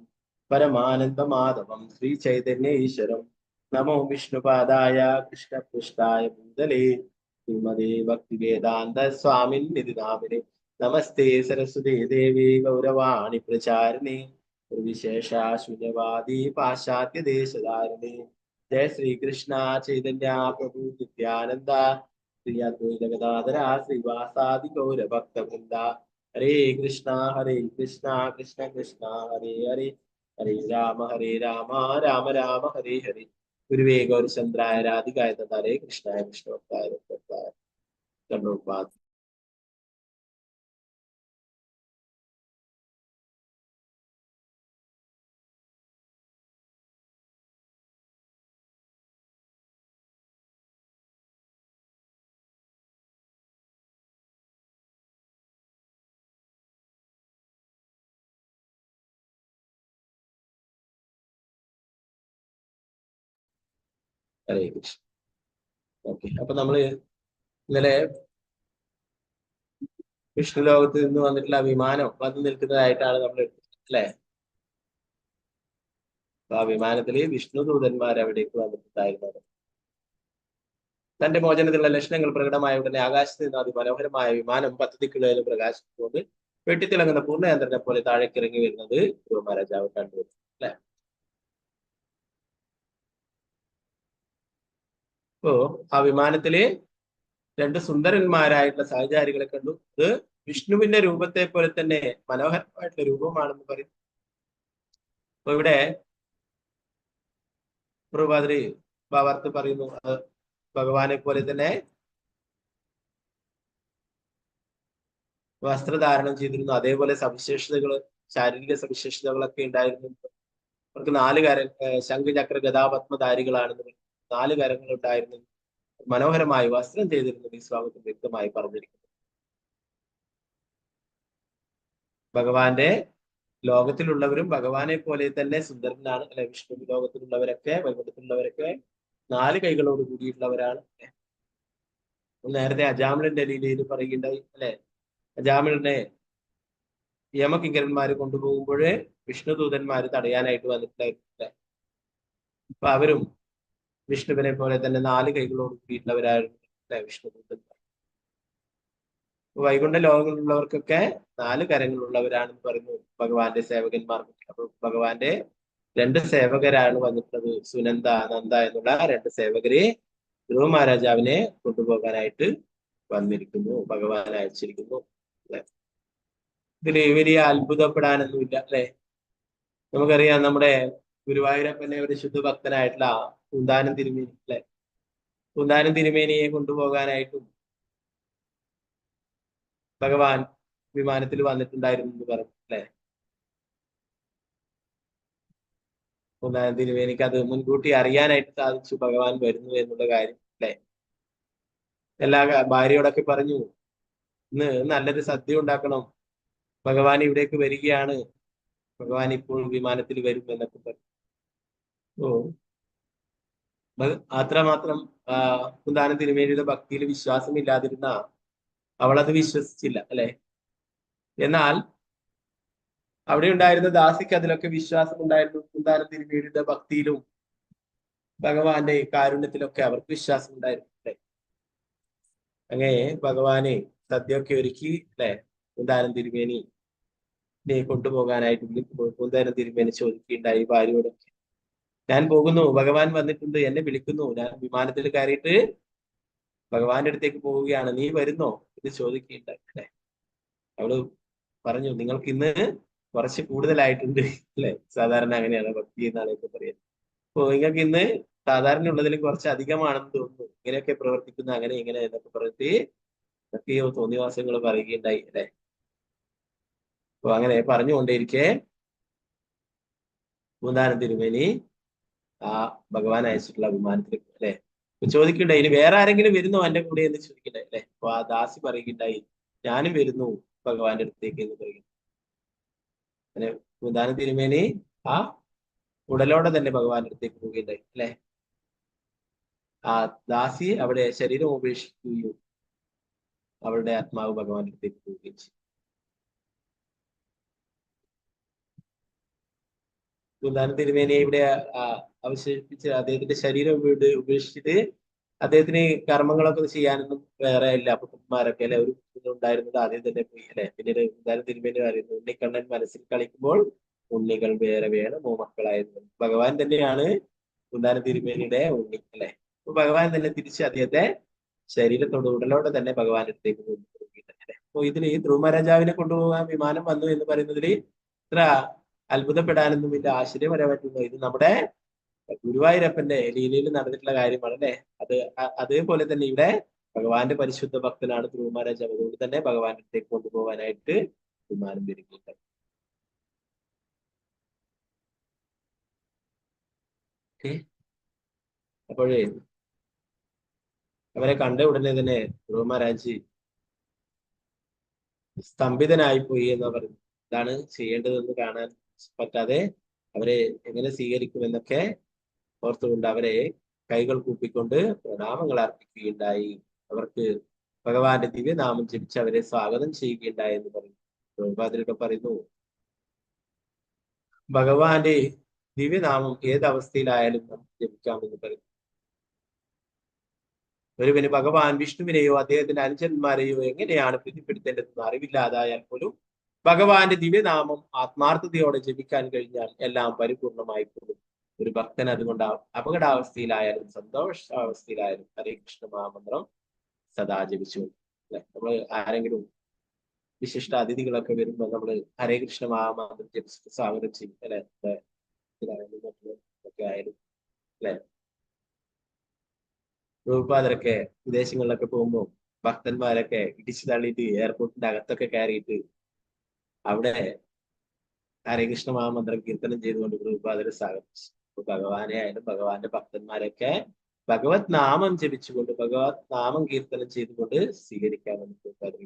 പരമാനന്ദമാധവം ശ്രീ ചൈതന്യേശ്വരം. നമോ വിഷ്ണുപാദായ കൃഷ്ണപൃഷ്ഠായ ഭൂതലേ ശ്രീമതേ ഭക്തിവേദാന്ത സ്വാമിന്നിധി നാമിനെ. നമസ്തേ സരസ്വതേ ദേവി ഗൗരവാണി പ്രചാരിണേ വിശേഷ ശൂന്യവാദി പാശ്ചാത്യ ദേശധാരിണേ. ജയ ശ്രീകൃഷ്ണ ചൈതന്യ പ്രഭു നിത്യാനന്ദ ശ്രീ അദ്വൈത ഗദാധര ശ്രീവാസാദി ഗൗരഭക്തവൃന്ദ. ഹരേ കൃഷ്ണ കൃഷ്ണ കൃഷ്ണ ഹരേ ഹരേ ഹരേ രാമ രാമ രാമ ഹരേ ഹരേ. ഗുരുവേ ഗൗരചന്ദ്രായ രാധികായ തഥാരേ കൃഷ്ണായ കൃഷ്ണഭക്തായ ധന്യവാദ്. ഹരേ കൃഷ്ണ. ഓക്കെ, അപ്പൊ നമ്മള് ഇന്നലെ വിഷ്ണു ലോകത്ത് നിന്ന് വന്നിട്ടുള്ള വിമാനം വന്നു നിൽക്കുന്നതായിട്ടാണ് നമ്മൾ എടുത്തത് അല്ലെ. അപ്പൊ ആ വിമാനത്തില് വിഷ്ണു ദൂതന്മാർ അവിടേക്ക് വന്നിട്ടുണ്ടായിരുന്നത്. തന്റെ മോചനത്തിലുള്ള ലക്ഷണങ്ങൾ പ്രകടമായ ഉടനെ ആകാശത്ത് നിന്ന് അതിമനോഹരമായ വിമാനം 10 ദിക്കുകളിലും പ്രകാശിച്ചുകൊണ്ട് വെട്ടിത്തിളങ്ങുന്ന പൂർണ്ണയന്ത്രനെ പോലെ താഴേക്ക് ഇറങ്ങി വരുന്നത് ധ്രുവ മഹാരാജാവ് കണ്ടുവരുന്നു അല്ലെ. അപ്പോ ആ വിമാനത്തില് 2 സുന്ദരന്മാരായിട്ടുള്ള സഹചാരികളെ കണ്ടു. ഇത് വിഷ്ണുവിന്റെ രൂപത്തെ പോലെ തന്നെ മനോഹരമായിട്ടുള്ള രൂപമാണെന്ന് പറയും. അപ്പൊ ഇവിടെ പ്രഭാദ്രി ഭാവാർത്ഥ പറയുന്നു അത് ഭഗവാനെ പോലെ തന്നെ വസ്ത്രധാരണം ചെയ്തിരുന്നു. അതേപോലെ സവിശേഷതകള് ശാരീരിക സവിശേഷതകളൊക്കെ ഉണ്ടായിരുന്നു. അവർക്ക് 4 ശംഖചക്ര ഗദാപത്മധാരികളാണെന്ന് 4 കരങ്ങൾ ഉണ്ടായിരുന്നു. മനോഹരമായി വസ്ത്രം ചെയ്തിരുന്നത് ഈ ശ്ലോകത്തിൽ വ്യക്തമായി പറഞ്ഞിരിക്കുന്നു. ഭഗവാന്റെ ലോകത്തിലുള്ളവരും ഭഗവാനെ പോലെ തന്നെ സുന്ദരനാണ് അല്ലെ. വിഷ്ണു ലോകത്തിലുള്ളവരൊക്കെ വൈകുണ്ഠത്തിലുള്ളവരൊക്കെ 4 കൈകളോട് കൂടിയിട്ടുള്ളവരാണ്. നേരത്തെ അജാമിളന്റെ ലീലയിൽ പറയുകയുണ്ടായി അല്ലെ. അജാമിളനെ യമകിങ്കരന്മാര് കൊണ്ടുപോകുമ്പോഴേ വിഷ്ണുദൂതന്മാര് തടയാനായിട്ട് വന്നിട്ടുണ്ടായിരുന്നു അല്ലെ. അപ്പൊ അവരും വിഷ്ണുവിനെ പോലെ തന്നെ 4 കൈകളോട് കൂടിയിട്ടുള്ളവരായിരുന്നു അല്ലെ വിഷ്ണുദൂതന്മാർ. വൈകുണ്ഠ ലോകങ്ങളിലുള്ളവർക്കൊക്കെ 4 കരങ്ങളുള്ളവരാണെന്ന് പറയുന്നു ഭഗവാന്റെ സേവകന്മാർക്ക്. അപ്പൊ ഭഗവാന്റെ 2 സേവകരാണ് വന്നിട്ടുള്ളത്. സുനന്ദ നന്ദ എന്നുള്ള 2 സേവകരെ ധ്രുവ മഹാരാജാവിനെ കൊണ്ടുപോകാനായിട്ട് വന്നിരിക്കുന്നു, ഭഗവാൻ അയച്ചിരിക്കുന്നു അല്ലെ. ഇതില് വലിയ അത്ഭുതപ്പെടാനൊന്നുമില്ല അല്ലെ. നമുക്കറിയാം നമ്മുടെ ഗുരുവായൂരപ്പനെ ഒരു ശുദ്ധ ഭക്തനായിട്ടുള്ള പൂന്താനം തിരുമേനി അല്ലെ. പൂന്താനം തിരുമേനിയെ കൊണ്ടുപോകാനായിട്ടും ഭഗവാൻ വിമാനത്തിൽ വന്നിട്ടുണ്ടായിരുന്നു എന്ന് പറഞ്ഞു അല്ലെ. പൂന്താനം തിരുമേനിക്ക് അത് മുൻകൂട്ടി അറിയാനായിട്ട് സാധിച്ചു ഭഗവാൻ വരുന്നു എന്നുള്ള കാര്യം അല്ലെ. എല്ലാ ഭാര്യയോടൊക്കെ പറഞ്ഞു ഇന്ന് നല്ലൊരു സദ്യ ഉണ്ടാക്കണം, ഭഗവാൻ ഇവിടേക്ക് വരികയാണ്, ഭഗവാൻ ഇപ്പോൾ വിമാനത്തിൽ വരും എന്നൊക്കെ പറഞ്ഞു. ഓ അത്രമാത്രം കുന്താനം തിരുമേനിയുടെ ഭക്തിയിൽ വിശ്വാസമില്ലാതിരുന്ന അവളത് വിശ്വസിച്ചില്ല അല്ലെ. എന്നാൽ അവിടെ ഉണ്ടായിരുന്ന ദാസിക്ക് അതിലൊക്കെ വിശ്വാസം ഉണ്ടായിരുന്നു. കുന്താനം തിരുമേനിയുടെ ഭക്തിയിലും ഭഗവാന്റെ കാരുണ്യത്തിലൊക്കെ അവർക്ക് വിശ്വാസം ഉണ്ടായിരുന്നു അല്ലെ. അങ്ങനെ ഭഗവാനെ സദ്യയൊക്കെ ഒരുക്കി അല്ലെ കുന്താനം തിരുമേനി കൊണ്ടുപോകാനായിട്ട് കുന്താനം തിരുമേനി ചോദിക്കുകയുണ്ടായി ഭാര്യയോടൊക്കെ, ഞാൻ പോകുന്നു, ഭഗവാൻ വന്നിട്ടുണ്ട്, എന്നെ വിളിക്കുന്നു, ഞാൻ വിമാനത്തിൽ കയറിയിട്ട് ഭഗവാന്റെ അടുത്തേക്ക് പോവുകയാണ്, നീ വരുന്നോ ഇത് ചോദിക്കുകയുണ്ടായി അല്ലെ. അവള് പറഞ്ഞു, നിങ്ങൾക്ക് ഇന്ന് കുറച്ച് കൂടുതലായിട്ടുണ്ട് അല്ലെ. സാധാരണ അങ്ങനെയാണ് ഭക്തി എന്നാളൊക്കെ പറയുന്നത്. അപ്പൊ നിങ്ങൾക്ക് ഇന്ന് സാധാരണ ഉള്ളതിലും കുറച്ച് അധികമാണെന്ന് തോന്നുന്നു, ഇങ്ങനെയൊക്കെ പ്രവർത്തിക്കുന്ന അങ്ങനെ ഇങ്ങനെ എന്നൊക്കെ പറഞ്ഞിട്ട് എന്തൊക്കെയോ തോന്നിവാസങ്ങൾ പറയുകയുണ്ടായി അല്ലെ. അപ്പൊ അങ്ങനെ പറഞ്ഞുകൊണ്ടേയിരിക്കെ കുന്താനം തിരുമേനി ആ ഭഗവാൻ അയച്ചിട്ടുള്ള വിമാനത്തിലേക്ക് അല്ലെ ചോദിക്കണ്ടായി, ഇനി വേറെ ആരെങ്കിലും വരുന്നോ എന്റെ കൂടെ എന്ന് ചോദിക്കണ്ടായി അല്ലെ. അപ്പൊ ആ ദാസി പറയുകയുണ്ടായി, ഞാനും വരുന്നു ഭഗവാന്റെ അടുത്തേക്ക് എന്ന് പറയുന്നു. അങ്ങനെ കുന്താനം തിരുമേനി ആ ഉടലോടെ തന്നെ ഭഗവാന്റെ അടുത്തേക്ക് പോവുകയുണ്ടായി അല്ലെ. ആ ദാസി അവിടെ ശരീരം ഉപേക്ഷിക്കുകയും അവളുടെ ആത്മാവ് ഭഗവാന്റെ അടുത്തേക്ക് പോവുകയും ചെയ്തു. കുന്താനം തിരുമേനിയെ ഇവിടെ അവശേഷിപ്പിച്ച് അദ്ദേഹത്തിന്റെ ശരീരം ഉപേക്ഷിച്ചിട്ട് അദ്ദേഹത്തിന് കർമ്മങ്ങളൊക്കെ ചെയ്യാനൊന്നും വേറെ ഇല്ല. പുത്രന്മാരൊക്കെ അല്ലെ, ഒരു ഉണ്ടായിരുന്നത് ആദ്യം തന്നെ പോയി അല്ലെ. പിന്നീട് കുന്താനം തിരുമേനി പറയുന്നു, ഉണ്ണിക്കണ്ണൻ മനസ്സിൽ കളിക്കുമ്പോൾ ഉണ്ണികൾ വേറെ വേണമോ മക്കളായിരുന്നു. ഭഗവാൻ തന്നെയാണ് കുന്താനം തിരുമേനിയുടെ ഉണ്ണി അല്ലെ. അപ്പൊ ഭഗവാൻ തന്നെ തിരിച്ച് അദ്ദേഹത്തെ ശരീരത്തോട് ഉടലോടെ തന്നെ ഭഗവാന്റെ അടുത്തേക്ക് കൊണ്ടുപോകുകയുണ്ടായി. അപ്പൊ ഇതിൽ ധ്രുവ മഹാരാജാവിനെ കൊണ്ടുപോകാൻ വിമാനം വന്നു എന്ന് പറയുന്നതിൽ ഇത്ര അത്ഭുതപ്പെടാനൊന്നുമില്ല, ആശ്ചര്യം വരാൻ പറ്റുന്നു. ഇത് നമ്മുടെ ഗുരുവായൂരപ്പന്റെ ലീലയിൽ നടന്നിട്ടുള്ള കാര്യമാണ് അല്ലെ. അതേപോലെ തന്നെ ഇവിടെ ഭഗവാന്റെ പരിശുദ്ധ ഭക്തനാണ് ധ്രുവ മഹാരാജാവ്. അതുകൊണ്ട് തന്നെ ഭഗവാന്റെ അടുത്തേക്ക് കൊണ്ടുപോകാനായിട്ട് വിമാനം വരികയുണ്ടായി. അപ്പോഴേ അവരെ കണ്ട ഉടനെ തന്നെ ധ്രുവ മഹാരാജ് സ്തംഭിതനായിപ്പോയി എന്നാ പറയുന്നത്. എന്താണ് ചെയ്യേണ്ടതെന്ന് കാണാൻ പറ്റാതെ അവരെ എങ്ങനെ സ്വീകരിക്കുമെന്നൊക്കെ ഓർത്തുകൊണ്ട് അവരെ കൈകൾ കൂപ്പിക്കൊണ്ട് പ്രണാമങ്ങൾ അർപ്പിക്കുകയുണ്ടായി. അവർക്ക് ഭഗവാന്റെ ദിവ്യനാമം ജപിച്ച് അവരെ സ്വാഗതം ചെയ്യുകയുണ്ടായി എന്ന് പറയുന്നു. പ്രഭുപാദരൊക്കെ പറയുന്നു, ഭഗവാന്റെ ദിവ്യനാമം ഏതവസ്ഥയിലായാലും നമുക്ക് ജപിക്കാമെന്ന് പറയുന്നു. ഒരുവന് ഭഗവാൻ വിഷ്ണുവിനെയോ അദ്ദേഹത്തിന്റെ അനുജന്മാരെയോ എങ്ങനെയാണ് പ്രീതിപ്പെടുത്തേണ്ടതെന്ന് അറിവില്ലാതായാൽ പോലും ഭഗവാന്റെ ദിവ്യനാമം ആത്മാർത്ഥതയോടെ ജപിക്കാൻ കഴിഞ്ഞാൽ എല്ലാം പരിപൂർണമായി പോകും. ഒരു ഭക്തൻ അതുകൊണ്ട് അപകടാവസ്ഥയിലായാലും സന്തോഷാവസ്ഥയിലായാലും ഹരേ കൃഷ്ണ മഹാമന്ത്രം സദാ ജപിച്ചുകൊണ്ട് അല്ലെ. നമ്മൾ ആരെങ്കിലും വിശിഷ്ട അതിഥികളൊക്കെ വരുമ്പോൾ നമ്മൾ ഹരേ കൃഷ്ണ മഹാമന്ത്രം ജപിച്ചിട്ട് സ്വാഗതം ചെയ്യും അല്ലെ. ഒക്കെ ആയാലും അല്ലെ. പ്രഭുപാദരൊക്കെ വിദേശങ്ങളിലൊക്കെ പോകുമ്പോൾ ഭക്തന്മാരൊക്കെ ഇടിച്ചു തള്ളിയിട്ട് എയർപോർട്ടിന്റെ അകത്തൊക്കെ കയറിയിട്ട് അവിടെ ഹരേ കൃഷ്ണ മഹാമന്ത്രം കീർത്തനം ചെയ്തുകൊണ്ട് പ്രഭുപാദരെ സ്വാഗതിച്ചു. ഭഗവാനെ ആയാലും ഭഗവാന്റെ ഭക്തന്മാരൊക്കെ ഭഗവത് നാമം ജപിച്ചുകൊണ്ട് ഭഗവത് നാമം കീർത്തനം ചെയ്തുകൊണ്ട് സ്വീകരിക്കാമെന്ന് പ്രഭുപാദർ.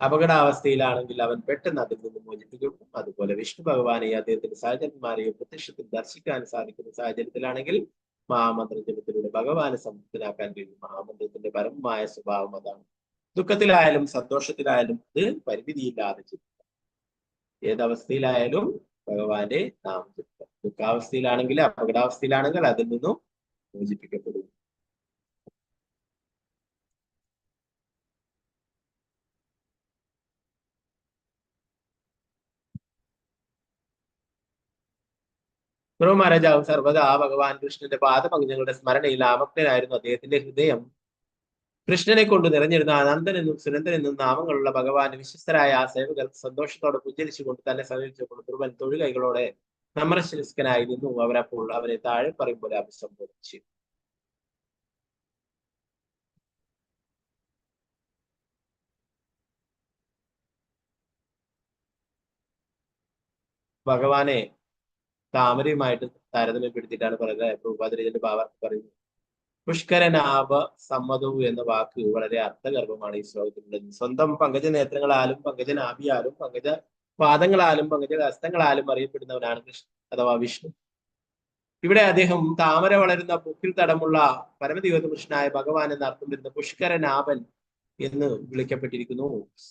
അപകടാവസ്ഥയിലാണെങ്കിൽ അവൻ പെട്ടെന്ന് അതിൽ നിന്ന് മോചിപ്പിക്കും. അതുപോലെ വിഷ്ണു ഭഗവാനെ അദ്ദേഹത്തിന്റെ സഹചരന്മാരെയോ പ്രത്യക്ഷത്തിൽ ദർശിക്കാൻ സാധിക്കുന്ന സാഹചര്യത്തിലാണെങ്കിൽ മഹാമന്ത്ര ജപത്തിലൂടെ ഭഗവാനെ സംതൃപ്തനാക്കാൻ കഴിയും. മഹാമന്ത്രത്തിന്റെ പരമമായ സ്വഭാവം അതാണ്. ദുഃഖത്തിലായാലും സന്തോഷത്തിലായാലും അത് പരിമിതിയില്ലാതെ ജപിക്കുക. ഏതവസ്ഥയിലായാലും ഭഗവാന്റെ നാമം ജപിക്കുക. ദുഃഖാവസ്ഥയിലാണെങ്കിൽ അപകടാവസ്ഥയിലാണെങ്കിൽ അതിൽ നിന്നും മോചിപ്പിക്കപ്പെടും. ധ്രുവ മഹാരാജാവ് സർവ്വതാ ഭഗവാൻ കൃഷ്ണന്റെ പാദപങ്കജങ്ങളുടെ സ്മരണയിൽ ആമഗ്നായിരുന്നു. അദ്ദേഹത്തിന്റെ ഹൃദയം കൃഷ്ണനെ കൊണ്ട് നിറഞ്ഞിരുന്ന അനന്തനെന്നും സുരന്തനെന്നും നാമങ്ങളുള്ള ഭഗവാന്റെ വിശ്വസ്തരായ ആ സേവകർ സന്തോഷത്തോടെ പുഞ്ചരിച്ചുകൊണ്ട് തന്നെ സമീപിച്ചപ്പോൾ ധ്രുവൻ തൊഴുകൈകളോടെ നമ്രശിരസ്കനായി നിന്നു. അവരപ്പോൾ അവരെ താഴെ പറയും പോലെ അഭിസംബോധിച്ചു. ഭഗവാനെ താമരയുമായിട്ട് താരതമ്യപ്പെടുത്തിയിട്ടാണ് പറയുന്നത്. പ്രഭുപാദരിന്റെ ഭാവാർത്ഥം പറയുന്നത്. പുഷ്കരനാഭ സമ്മതവും എന്ന വാക്ക് വളരെ അർത്ഥഗർഭമാണ് ഈ ശ്ലോകത്തിലുള്ളത്. സ്വന്തം പങ്കജ നേത്രങ്ങളാലും പങ്കജനാഭിയാലും പങ്കജ പാദങ്ങളാലും ഹസ്തങ്ങളാലും അറിയപ്പെടുന്നവനാണ് കൃഷ്ണൻ അഥവാ വിഷ്ണു. ഇവിടെ അദ്ദേഹം താമര വളരുന്ന പൊക്കിൽ തടമുള്ള പരമദിവ്യപുരുഷനായ ഭഗവാൻ എന്ന അർത്ഥം വരുന്ന പുഷ്കരനാഭൻ എന്ന് വിളിക്കപ്പെട്ടിരിക്കുന്നു.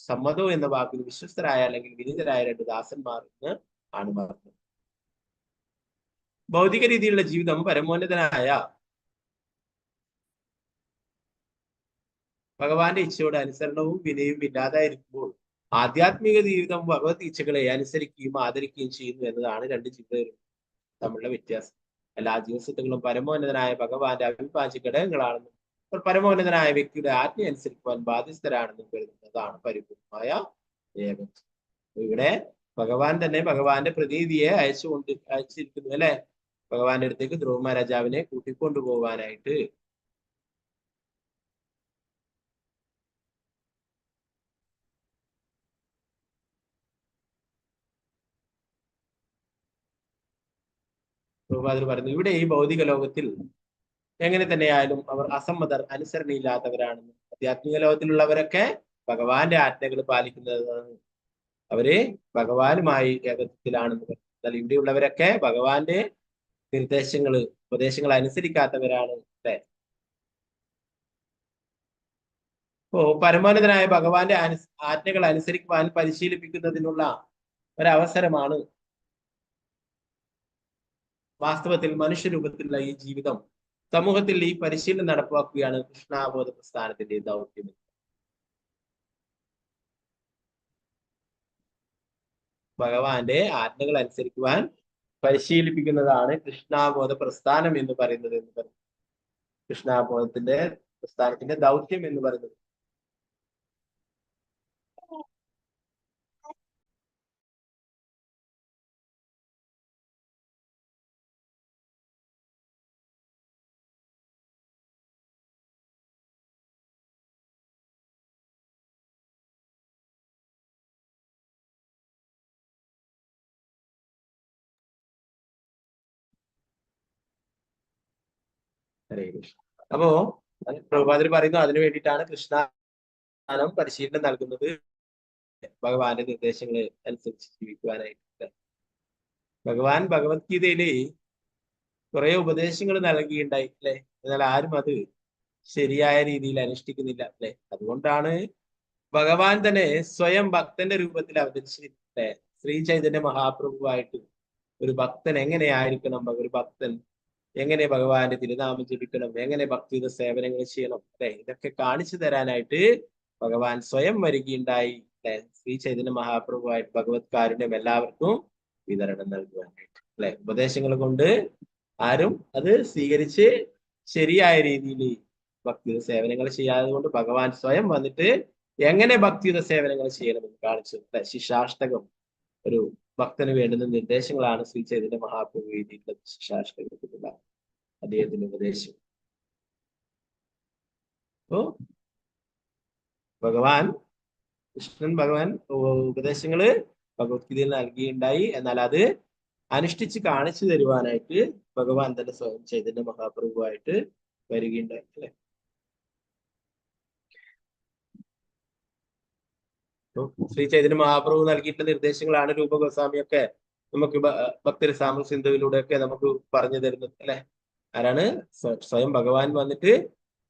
സമ്മതോ എന്ന വാക്കിന് വിശ്വസ്തരായ അല്ലെങ്കിൽ വിനീതരായ രണ്ട് ദാസന്മാർ എന്ന് ആണ് അർത്ഥം. ഭൗതിക രീതിയിലുള്ള ജീവിതം പരമോന്നതനായ ഭഗവാന്റെ ഇച്ഛയോട് അനുസരണവും വിനയവും ഇല്ലാതായിരിക്കുമ്പോൾ ആധ്യാത്മിക ജീവിതം ഭഗവത് ഇച്ഛകളെ അനുസരിക്കുകയും ആദരിക്കുകയും ചെയ്യുന്നു എന്നതാണ് രണ്ട് ചിന്തകളും തമ്മിലുള്ള വ്യത്യാസം. എല്ലാ ജീവസത്തുക്കളും പരമോന്നതനായ ഭഗവാന്റെ അവിഭാജ്യ ഘടകങ്ങളാണെന്നും പരമോന്നതനായ വ്യക്തിയുടെ ആജ്ഞ അനുസരിക്കുവാൻ ബാധ്യസ്ഥരാണെന്നും കരുതുന്നതാണ് പരിപൂർണമായ ഏകം. ഇവിടെ ഭഗവാൻ തന്നെ ഭഗവാന്റെ പ്രതിനിധിയെ അയച്ചിരിക്കുന്നു അല്ലെ, ഭഗവാന്റെ അടുത്തേക്ക് ധ്രുവ മഹാരാജാവിനെ കൂട്ടിക്കൊണ്ടുപോകാനായിട്ട്. പ്രഭുപാദർ പറഞ്ഞു, ഇവിടെ ഈ ഭൗതിക ലോകത്തിൽ എങ്ങനെ തന്നെയായാലും അവർ അസമ്മതർ, അനുസരണയില്ലാത്തവരാണെന്ന്. ആധ്യാത്മിക ലോകത്തിലുള്ളവരൊക്കെ ഭഗവാന്റെ ആജ്ഞകൾ പാലിക്കുന്നതാണ്, അവര് ഭഗവാനുമായി ഏകത്വത്തിലാണെന്ന്. എന്നാൽ ഇവിടെയുള്ളവരൊക്കെ ഭഗവാന്റെ ഉപദേശങ്ങൾ അനുസരിക്കാത്തവരാണ് അല്ലെ. പരമോന്നതനായ ഭഗവാന്റെ ആജ്ഞകൾ അനുസരിക്കുവാൻ പരിശീലിപ്പിക്കുന്നതിനുള്ള ഒരവസരമാണ് വാസ്തവത്തിൽ മനുഷ്യരൂപത്തിലുള്ള ഈ ജീവിതം. സമൂഹത്തിൽ ഈ പരിശീലനം നടപ്പാക്കുകയാണ് കൃഷ്ണാബോധ പ്രസ്ഥാനത്തിന്റെ ദൗത്യം. ഭഗവാന്റെ ആജ്ഞകൾ അനുസരിക്കുവാൻ പരിശീലിപ്പിക്കുന്നതാണ് കൃഷ്ണാബോധ പ്രസ്ഥാനം എന്ന് പറയുന്നത്. കൃഷ്ണാബോധത്തിന്റെ പ്രസ്ഥാനത്തിന്റെ ദൗത്യം എന്ന് പറയുന്നത്. ഹരേ കൃഷ്ണ. അപ്പോ പ്രഭുപാദർ പറയുന്നു, അതിനു വേണ്ടിയിട്ടാണ് കൃഷ്ണാനം പരിശീലനം നൽകുന്നത്, ഭഗവാന്റെ നിർദ്ദേശങ്ങൾ അനുസരിച്ച് ജീവിക്കുവാനായിട്ട്. ഭഗവാൻ ഭഗവത്ഗീതയില് കുറെ ഉപദേശങ്ങൾ നൽകിയിട്ടുണ്ടായി അല്ലെ, എന്നാൽ ആരും അത് ശരിയായ രീതിയിൽ അനുഷ്ഠിക്കുന്നില്ല അല്ലെ. അതുകൊണ്ടാണ് ഭഗവാൻ തന്നെ സ്വയം ഭക്തന്റെ രൂപത്തിൽ അവതരിച്ചില്ലേ. ശ്രീ ചൈതന്യ മഹാപ്രഭുവായിട്ട് ഒരു ഭക്തൻ എങ്ങനെയായിരിക്കണം, ഒരു ഭക്തൻ എങ്ങനെ ഭഗവാന്റെ തിരുനാമം ജപിക്കണം, എങ്ങനെ ഭക്തിയുടെ സേവനങ്ങൾ ചെയ്യണം അല്ലെ, ഇതൊക്കെ കാണിച്ചു തരാനായിട്ട് ഭഗവാൻ സ്വയം വരികയുണ്ടായി അല്ലെ. ശ്രീ ചൈതന്യ മഹാപ്രഭുവായിട്ട് ഭഗവത് കാരുണ്യം എല്ലാവർക്കും വിതരണം നൽകുവാനായിട്ട് അല്ലെ. ഉപദേശങ്ങൾ കൊണ്ട് ആരും അത് സ്വീകരിച്ച് ശരിയായ രീതിയിൽ ഭക്തിയുടെ സേവനങ്ങൾ ചെയ്യാതെ കൊണ്ട് ഭഗവാൻ സ്വയം വന്നിട്ട് എങ്ങനെ ഭക്തിയുടെ സേവനങ്ങൾ ചെയ്യണമെന്ന് കാണിച്ചു അല്ലെ. ശിക്ഷാഷ്ടകം ഒരു ഭക്തന് വേണ്ടുന്ന നിർദ്ദേശങ്ങളാണ് ശ്രീ ചൈതന്യ മഹാപ്രഭു എഴുതിയിട്ടുള്ളത്. ശിക്ഷാഷ്ടകത്തിലുള്ള അദ്ദേഹത്തിന്റെ ഉപദേശം. അപ്പോ കൃഷ്ണൻ ഭഗവാൻ ഉപദേശങ്ങള് ഭഗവത്ഗീതയിൽ നൽകിയുണ്ടായി. എന്നാൽ അത് അനുഷ്ഠിച്ച് കാണിച്ചു തരുവാനായിട്ട് ഭഗവാൻ തന്നെ സ്വയം ചൈതന്യ മഹാപ്രഭുവായിട്ട് വരികയുണ്ടായി അല്ലെ. ശ്രീ ചൈതന്യ മഹാപ്രഭു നൽകിയിട്ടുള്ള നിർദ്ദേശങ്ങളാണ് രൂപ ഗോസ്വാമിയൊക്കെ നമുക്ക് ഭക്തരസാമ സിന്ധുവിലൂടെ ഒക്കെ നമുക്ക് പറഞ്ഞു തരുന്നത് അല്ലെ. ആരാണ്? സ്വയം ഭഗവാൻ വന്നിട്ട്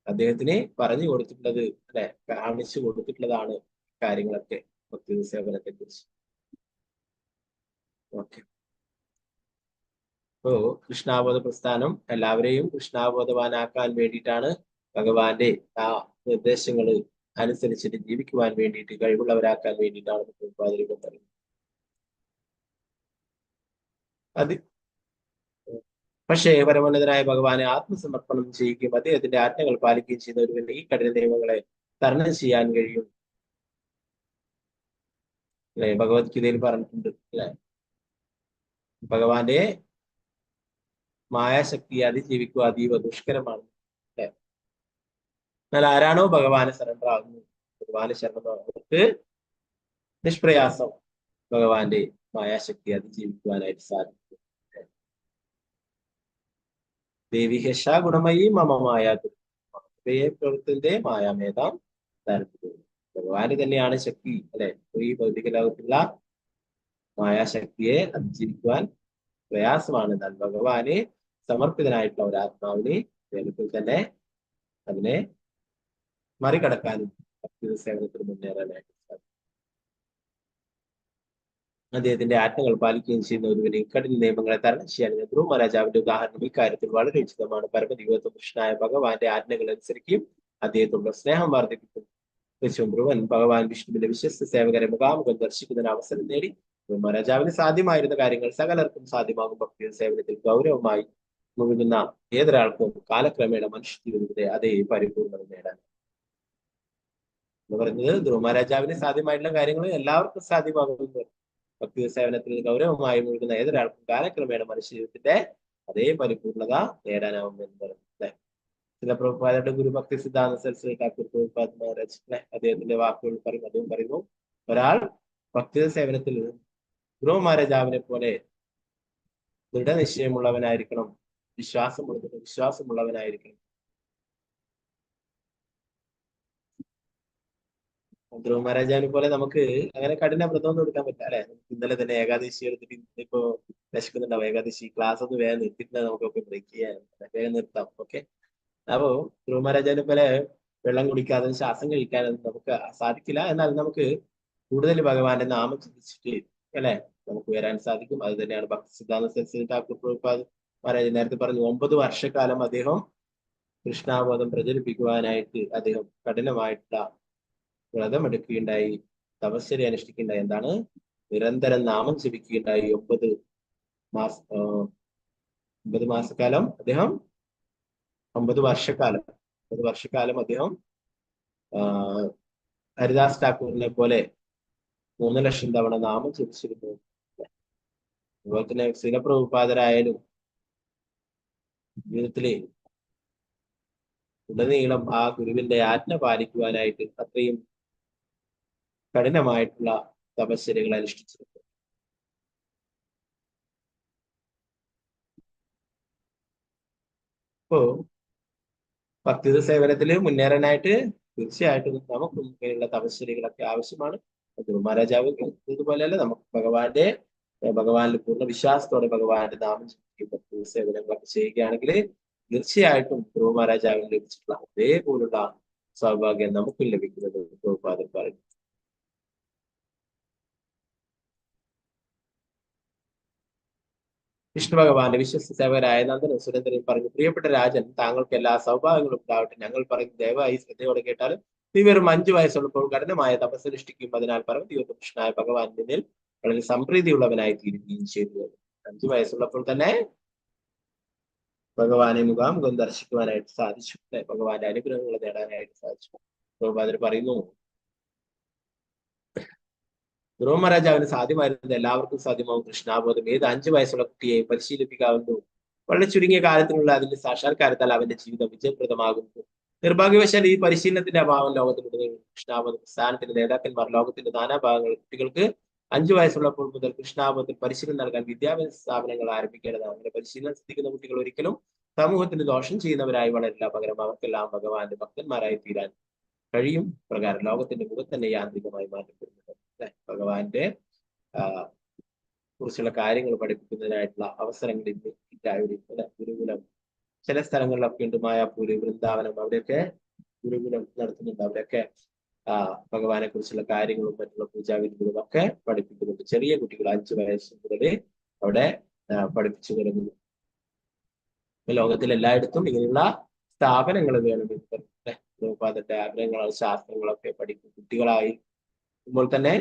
അദ്ദേഹത്തിന് പറഞ്ഞു കൊടുത്തിട്ടുള്ളത് അല്ലെ, കാണിച്ചു കൊടുത്തിട്ടുള്ളതാണ് കാര്യങ്ങളൊക്കെ ഭക്തി സേവനത്തെ കുറിച്ച്. ഓക്കെ. അപ്പോ കൃഷ്ണാബോധ പ്രസ്ഥാനം എല്ലാവരെയും കൃഷ്ണാബോധവാനാക്കാൻ വേണ്ടിയിട്ടാണ്, ഭഗവാന്റെ ആ നിർദ്ദേശങ്ങൾ അനുസരിച്ചിട്ട് ജീവിക്കുവാൻ വേണ്ടിയിട്ട് കഴിവുള്ളവരാക്കാൻ വേണ്ടിയിട്ടാണ് പ്രഭുപാദരികൾ പറയുന്നത്. പക്ഷേ പരമോന്നതനായ ഭഗവാനെ ആത്മസമർപ്പണം ചെയ്യുകയും അദ്ദേഹത്തിന്റെ ആജ്ഞകൾ പാലിക്കുകയും ചെയ്യുന്ന ഒരുവന് ഈ കഠിന നിയമങ്ങളെ തരണം ചെയ്യാൻ കഴിയും അല്ലെ. ഭഗവത്ഗീതയിൽ പറഞ്ഞിട്ടുണ്ട് അല്ലെ, ഭഗവാന്റെ മായാശക്തിയെ അതിജീവിക്കുക അതീവ ദുഷ്കരമാണ് അല്ലെ. എന്നാൽ ആരാണോ ഭഗവാനെ സറണ്ടർ ആകുന്നത്, ഭഗവാന് ശരണമാകുന്നവർക്ക് നിഷ്പ്രയാസം ഭഗവാന്റെ മായാശക്തി അതിജീവിക്കുവാനായിട്ട് സാധിക്കും. ദേവിഹേഷ ഗുണമയി മമ മായ പ്രവൃത്തിന്റെ മായാമേധാം തരത്തിലും ഭഗവാന് തന്നെയാണ് ശക്തി അല്ലെ. ഈ ഭൗതിക ലോകത്തുള്ള മായാശക്തിയെ അതിജീവിക്കുവാൻ പ്രയാസമാണ്. എന്നാൽ ഭഗവാന് സമർപ്പിതനായിട്ടുള്ള ഒരു ആത്മാവിന് വേഗത്തിൽ തന്നെ അതിനെ മറികടക്കാനും ഭക്തി സേവനത്തിൽ മുന്നേറാനായിട്ട് സാധിക്കും. അദ്ദേഹത്തിന്റെ ആജ്ഞകൾ പാലിക്കുകയും ചെയ്യുന്ന ഒരുവന് കഠിന നിയമങ്ങളെ തരണം ചെയ്യാൻ ധ്രുവ മഹാരാജാവിന്റെ ഉദാഹരണം ഇക്കാര്യത്തിൽ വളരെ ഉചിതമാണ്. പരമദിവ്യത്വ പുരുഷനായ ഭഗവാന്റെ ആജ്ഞകൾ അനുസരിക്കുകയും അദ്ദേഹത്തോടുള്ള സ്നേഹം വർദ്ധിപ്പിക്കും. ധ്രുവൻ ഭഗവാൻ വിഷ്ണുവിന്റെ വിശ്വസ്ത സേവകരെ മുഖാമുഖം ദർശിക്കുന്നതിന് അവസരം നേടി. ധ്രുവ മഹാരാജാവിന് സാധ്യമായിരുന്ന കാര്യങ്ങൾ സകലർക്കും സാധ്യമാകും. ഭക്തി സേവനത്തിൽ ഗൗരവമായി മുഴുകുന്ന ഏതൊരാൾക്കും കാലക്രമേണ മനുഷ്യ ജീവിതത്തെ അതേ പരിപൂർണത നേടാൻ എന്ന് പറയുന്നത് ധ്രുവ മഹാരാജാവിന് സാധ്യമായിട്ടുള്ള കാര്യങ്ങൾ എല്ലാവർക്കും സാധ്യമാകുന്നു. ഭക്തി സേവനത്തിൽ ഗൗരവമായി മുഴുകുന്ന ഏതൊരാൾക്കും കാലക്രമേണ മനുഷ്യ ജീവിതത്തിന്റെ അതേ പരിപൂർണത നേടാനാവും എന്ന് പറയുന്നത്. ചില പ്രഭുപാദരുടെ ഗുരുഭക്തി സിദ്ധാന്ത സരസ്വതി ഠാക്കൂർ പ്രഭുപാദ് മഹാരാജ് അദ്ദേഹത്തിന്റെ വാക്കുകൾ പറയും. അദ്ദേഹം പറയുന്നു, ഒരാൾ ഭക്തി സേവനത്തിൽ ധ്രുവ മഹാരാജാവിനെ പോലെ ദൃഢനിശ്ചയമുള്ളവനായിരിക്കണം, വിശ്വാസമുള്ളവനായിരിക്കണം. ധ്രുവ മഹാരാജാവിനെ പോലെ നമുക്ക് അങ്ങനെ കഠിന വ്രതമൊന്നും എടുക്കാൻ പറ്റില്ല അല്ലെ. ഇന്നലെ തന്നെ ഏകാദശി എടുത്തിട്ട് ഇന്നിപ്പോ വിശക്കുന്നുണ്ടാവും. ഏകാദശി ക്ലാസ് ഒന്ന് വേഗം നിർത്തിയിട്ട് നമുക്കൊക്കെ ബ്രേക്ക് ചെയ്യാൻ വേഗം നിർത്താം. ഓക്കെ, അപ്പോ ധ്രുവ മഹാരാജാവിനെ പോലെ വെള്ളം കുടിക്കാതെ ശ്വാസം കഴിക്കാനൊന്നും നമുക്ക് സാധിക്കില്ല. എന്നാൽ നമുക്ക് കൂടുതൽ ഭഗവാന്റെ നാമം ചിന്തിച്ചിട്ട് അല്ലെ നമുക്ക് വരാൻ സാധിക്കും. അത് തന്നെയാണ് ഭക്തി സിദ്ധാന്ത സരസ്വതി ഠാക്കൂർ പ്രഭുപാദ് മഹാരാജ് നേരത്തെ പറഞ്ഞു. 9 വർഷക്കാലം അദ്ദേഹം കൃഷ്ണാബോധം പ്രചരിപ്പിക്കുവാനായിട്ട് അദ്ദേഹം കഠിനമായിട്ടുള്ള വ്രതമെടുക്കുകയുണ്ടായി, തപശ്ചര്യ അനുഷ്ഠിക്കുകയുണ്ടായി. എന്താണ്? നിരന്തരം നാമം ജപിക്കുകയുണ്ടായി. 9 മാസക്കാലം അദ്ദേഹം 9 വർഷക്കാലം അദ്ദേഹം ഹരിദാസ് ഠാക്കൂറിനെ പോലെ 3 ലക്ഷം തവണ നാമം ജപിച്ചിരുന്നു. അതുപോലെ തന്നെ ശിലപ്രഭുപാദരായാലും ജീവിതത്തിലെ ഉടനീളം ആ ഗുരുവിന്റെ ആജ്ഞ പാലിക്കുവാനായിട്ട് അത്രയും കഠിനമായിട്ടുള്ള തപശ്ചര്യകൾ അനുഷ്ഠിച്ചിരുന്നു. അപ്പോ ഭക്തി സേവനത്തില് മുന്നേറാനായിട്ട് തീർച്ചയായിട്ടും നമുക്കും ഇങ്ങനെയുള്ള തപശ്ചര്യകളൊക്കെ ആവശ്യമാണ്. ധ്രുവ മഹാരാജാവ് ഇതുപോലെയല്ല, നമുക്ക് ഭഗവാനിൽ പൂർണ്ണ വിശ്വാസത്തോടെ ഭഗവാന്റെ നാമം ഭക്തി സേവനങ്ങളൊക്കെ ചെയ്യുകയാണെങ്കിൽ തീർച്ചയായിട്ടും ധ്രുവ മഹാരാജാവിന് ലഭിച്ചിട്ടുള്ള അതേപോലുള്ള സൗഭാഗ്യം നമുക്കും ലഭിക്കുന്നത് പ്രഭുപാദൻ പറഞ്ഞു. വിഷ്ണു ഭഗവാന്റെ വിശ്വസ്ത സേവകരായ നന്ദനും സുരേന്ദ്രനും പറഞ്ഞു, പ്രിയപ്പെട്ട രാജൻ, താങ്കൾക്ക് എല്ലാ സൗഭാഗ്യങ്ങളും ഉണ്ടാവട്ടെ. ഞങ്ങൾ പറയുന്ന ദയവായി ശ്രദ്ധയോടെ കേട്ടാലും നീ വെറും 5 വയസ്സുള്ളപ്പോൾ കഠിനമായ തപസ്സനുഷ്ഠിക്കും. അതിനാൽ പരമദിവ്യപുരുഷനായ ഭഗവാൻ നിന്നിൽ വളരെ സംപ്രീതിയുള്ളവനായി തീരുകയും ചെയ്തു. 5 വയസ്സുള്ളപ്പോൾ തന്നെ ഭഗവാനെ മുഖാമുഖം ദർശിക്കുവാനായിട്ട് സാധിച്ചു. ഭഗവാന്റെ അനുഗ്രഹങ്ങൾ നേടാനായിട്ട് സാധിച്ചു. പ്രഭുപാദർ പറയുന്നു, ധ്രുവ മഹാരാജാവിന് സാധ്യമായിരുന്നത് എല്ലാവർക്കും സാധ്യമാവും. കൃഷ്ണാബോധം ഏത് 5 വയസ്സുള്ള കുട്ടിയെയും പരിശീലിപ്പിക്കാവുന്നു. വളരെ ചുരുങ്ങിയ കാലത്തിനുള്ള അതിന്റെ സാക്ഷാത്കാരത്താൽ അവന്റെ ജീവിതം വിജയപ്രദമാകുന്നു. നിർഭാഗ്യവശാൽ ഈ പരിശീലനത്തിന്റെ അഭാവം ലോകത്തിലുണ്ട്. കൃഷ്ണാബോധ പ്രസ്ഥാനത്തിന്റെ നേതാക്കന്മാർ ലോകത്തിന്റെ നാനാഭാഗങ്ങളിൽ കുട്ടികൾക്ക് 5 വയസ്സുള്ളപ്പോൾ മുതൽ കൃഷ്ണാബോധത്തിൽ പരിശീലനം നൽകാൻ വിദ്യാഭ്യാസ സ്ഥാപനങ്ങൾ ആരംഭിക്കേണ്ടതാണ്. അങ്ങനെ പരിശീലനം സിദ്ധിക്കുന്ന കുട്ടികൾ ഒരിക്കലും സമൂഹത്തിന് ദോഷം ചെയ്യുന്നവരായി വളരില്ല. പകരം അവർക്കെല്ലാം ഭഗവാന്റെ ഭക്തന്മാരായി തീരാൻ കഴിയും. പ്രകാരം ലോകത്തിന്റെ മുഖം തന്നെ യാന്ത്രികമായി മാറ്റപ്പെടുന്നത് ഭഗവാന്റെ കുറിച്ചുള്ള കാര്യങ്ങൾ പഠിപ്പിക്കുന്നതിനായിട്ടുള്ള അവസരങ്ങൾ ഇന്ന് ഗുരുകുലം ചില സ്ഥലങ്ങളിലൊക്കെ ഉണ്ട്. മായാപൂര്, വൃന്ദാവനം, അവിടെയൊക്കെ ഗുരുകുലം നടത്തുന്നുണ്ട്. അവിടെയൊക്കെ ഭഗവാനെ കുറിച്ചുള്ള കാര്യങ്ങളും മറ്റുള്ള പൂജാവിധികളും ഒക്കെ പഠിപ്പിക്കുന്നുണ്ട്. ചെറിയ കുട്ടികൾ 5 വയസ്സ് മുതൽ അവിടെ പഠിപ്പിച്ചു തുടങ്ങുന്നു. ലോകത്തിൽ എല്ലായിടത്തും ഇങ്ങനെയുള്ള സ്ഥാപനങ്ങൾ വേണമെന്ന് പ്രഭുപാദന്റെ ആഗ്രഹങ്ങളാണ്. ശാസ്ത്രങ്ങളൊക്കെ പഠിക്കും. കുട്ടികളായി ഇപ്പോൾ തന്നെ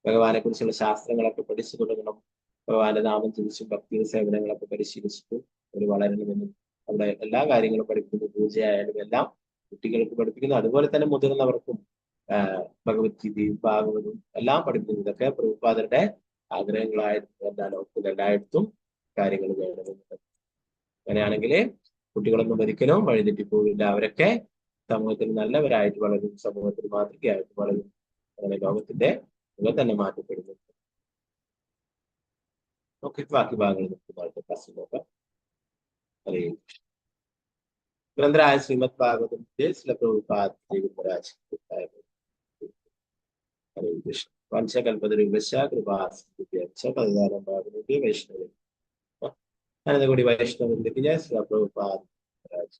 ഭഗവാനെ കുറിച്ചുള്ള ശാസ്ത്രങ്ങളൊക്കെ പഠിച്ചു തുടങ്ങണം. ഭഗവാന്റെ നാമം ജപിച്ചും ഭക്തി സേവനങ്ങളൊക്കെ പരിശീലിച്ചിട്ടും ഒരു വളരണമെന്നും അവിടെ എല്ലാ കാര്യങ്ങളും പഠിപ്പിക്കുന്നു. പൂജയായാലും എല്ലാം കുട്ടികൾക്ക് പഠിപ്പിക്കുന്നു. അതുപോലെ തന്നെ മുതിർന്നവർക്കും ഭഗവത്ഗീതയും ഭാഗവതവും എല്ലാം പഠിപ്പിക്കുന്നു. ഇതൊക്കെ പ്രഭുപാദരുടെ ആഗ്രഹങ്ങളായിരുന്നു. എല്ലാ ലോകത്തിൽ എല്ലായിടത്തും കാര്യങ്ങൾ വേണമെന്നുണ്ട്. അങ്ങനെയാണെങ്കിൽ കുട്ടികളൊന്നും ഒരിക്കലും വഴിതെറ്റിപ്പോവില്ല. അവരൊക്കെ സമൂഹത്തിൽ നല്ലവരായിട്ട് വളരും, സമൂഹത്തിൽ മാതൃകയായിട്ട് വളരും. അങ്ങനെ ലോകത്തിന്റെ മുഖം തന്നെ മാറ്റപ്പെടുന്നുണ്ട്. ഓക്കെ, ബാക്കി ഭാഗങ്ങൾ നമുക്ക് ക്ലാസ്സിൽ നോക്കാം. ഹരേ കൃഷ്ണ. ഗ്രന്ഥരായ ശ്രീമദ് ഭാഗവതം പ്രഭുപാദ് മഹാരാജ്. ഹരേ കൃഷ്ണ. വംശകൽപതരുവശ കൃപാ പതിനാലാം ഭാഗത്തേക്ക് വൈഷ്ണവി അനന്തകൂടി വൈഷ്ണവരിലേക്ക് ജയ ശ്രീ പ്രഭുപാദ് മഹാരാജ്.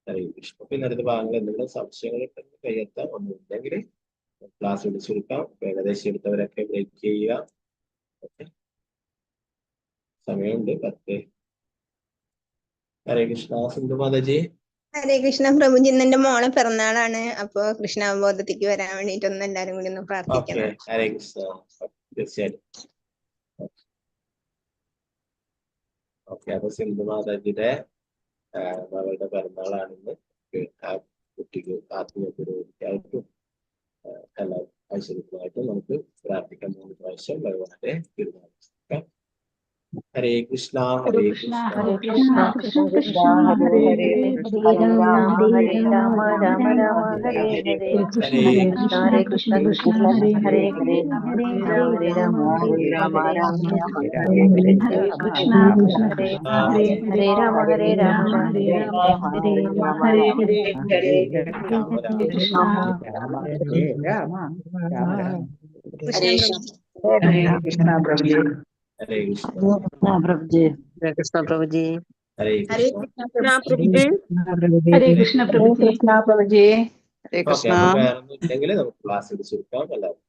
ഹരേ കൃഷ്ണ. പിന്നെ അടുത്ത ഭാഗങ്ങൾ എന്തെങ്കിലും സംശയങ്ങൾ ഉണ്ടെങ്കിൽ കയ്യെത്താം. ഒന്നുമില്ലെങ്കിൽ ക്ലാസ് വിളിച്ചെടുക്കാം. ഏകദേശം എടുത്തവരൊക്കെ ബ്രേക്ക് ചെയ്യുക. ഓക്കെ, സമയമുണ്ട് 10. ഹരേ കൃഷ്ണ. സിന്ധു മാതാജി. ഹരേ കൃഷ്ണ പ്രഭുജി, ഇന്ന് എന്റെ മോളെ പിറന്നാളാണ്. അപ്പൊ കൃഷ്ണാവബോധത്തിക്ക് വരാൻ വേണ്ടിട്ട് ഒന്ന് എല്ലാരും കൂടി ഒന്ന് ഓക്കെ, പ്രാർത്ഥിക്കണം. ഹരേ കൃഷ്ണ. തീർച്ചയായിട്ടും. ഓക്കെ, അപ്പൊ സിന്ധു മാതാജിയുടെ മകളുടെ പിറന്നാളാണെന്ന് ആ കുട്ടിക്ക് ആത്മീയപുരോഗതിക്കായിട്ടും എല്ലാ ഐശ്വര്യത്തിനായിട്ടും നമുക്ക് പ്രാർത്ഥിക്കാൻ 3 പ്രാവശ്യം ഭഗവാന്റെ തീരുമാനിച്ചു. ഹരേ കൃഷ്ണ. ഹരേ കൃഷ്ണ. ഹരേ കൃഷ്ണ കൃഷ്ണ കൃഷ്ണ ഹരേ ഹരേ ഹരേ രാമ ഹരേ രാമ രാമ രാമ ഹരേ ഹരേ ഹരേ കൃഷ്ണ ഹരേ കൃഷ്ണ കൃഷ്ണ കൃഷ്ണ ഹരേ ഹരേ ഹരേ രാമ ഹരേ രാമ രാമ രാമ ഹരേ ഹരേ ഹരേ കൃഷ്ണ കൃഷ്ണ ഹരേ ഹരേ ഹരേ രാമ ഹരേ രാമ ഹരേ രാമ ഹരേ രാമ ഹരേ ഹരേ ഹരേ കൃഷ്ണ രാമ ഹരേ രാമ രാമ രാമ ഹരേ കൃഷ്ണ പ്രഭുജി. ഹരേ കൃഷ്ണ. പ്രഭുജി. ഹരേ കൃഷ്ണ പ്രഭുജി. ഹരേ ഹരേ കൃഷ്ണ. കൃഷ്ണ പ്രഭുജി. ഹരേ കൃഷ്ണ പ്രഭുജി. ഹരേ കൃഷ്ണ. ഓക്കെ, അപ്പൊ വേറെ ഒന്നും ഇല്ലെങ്കിൽ നമുക്ക് ക്ലാസ് വിളിച്ചെടുക്കാം. എല്ലാവരും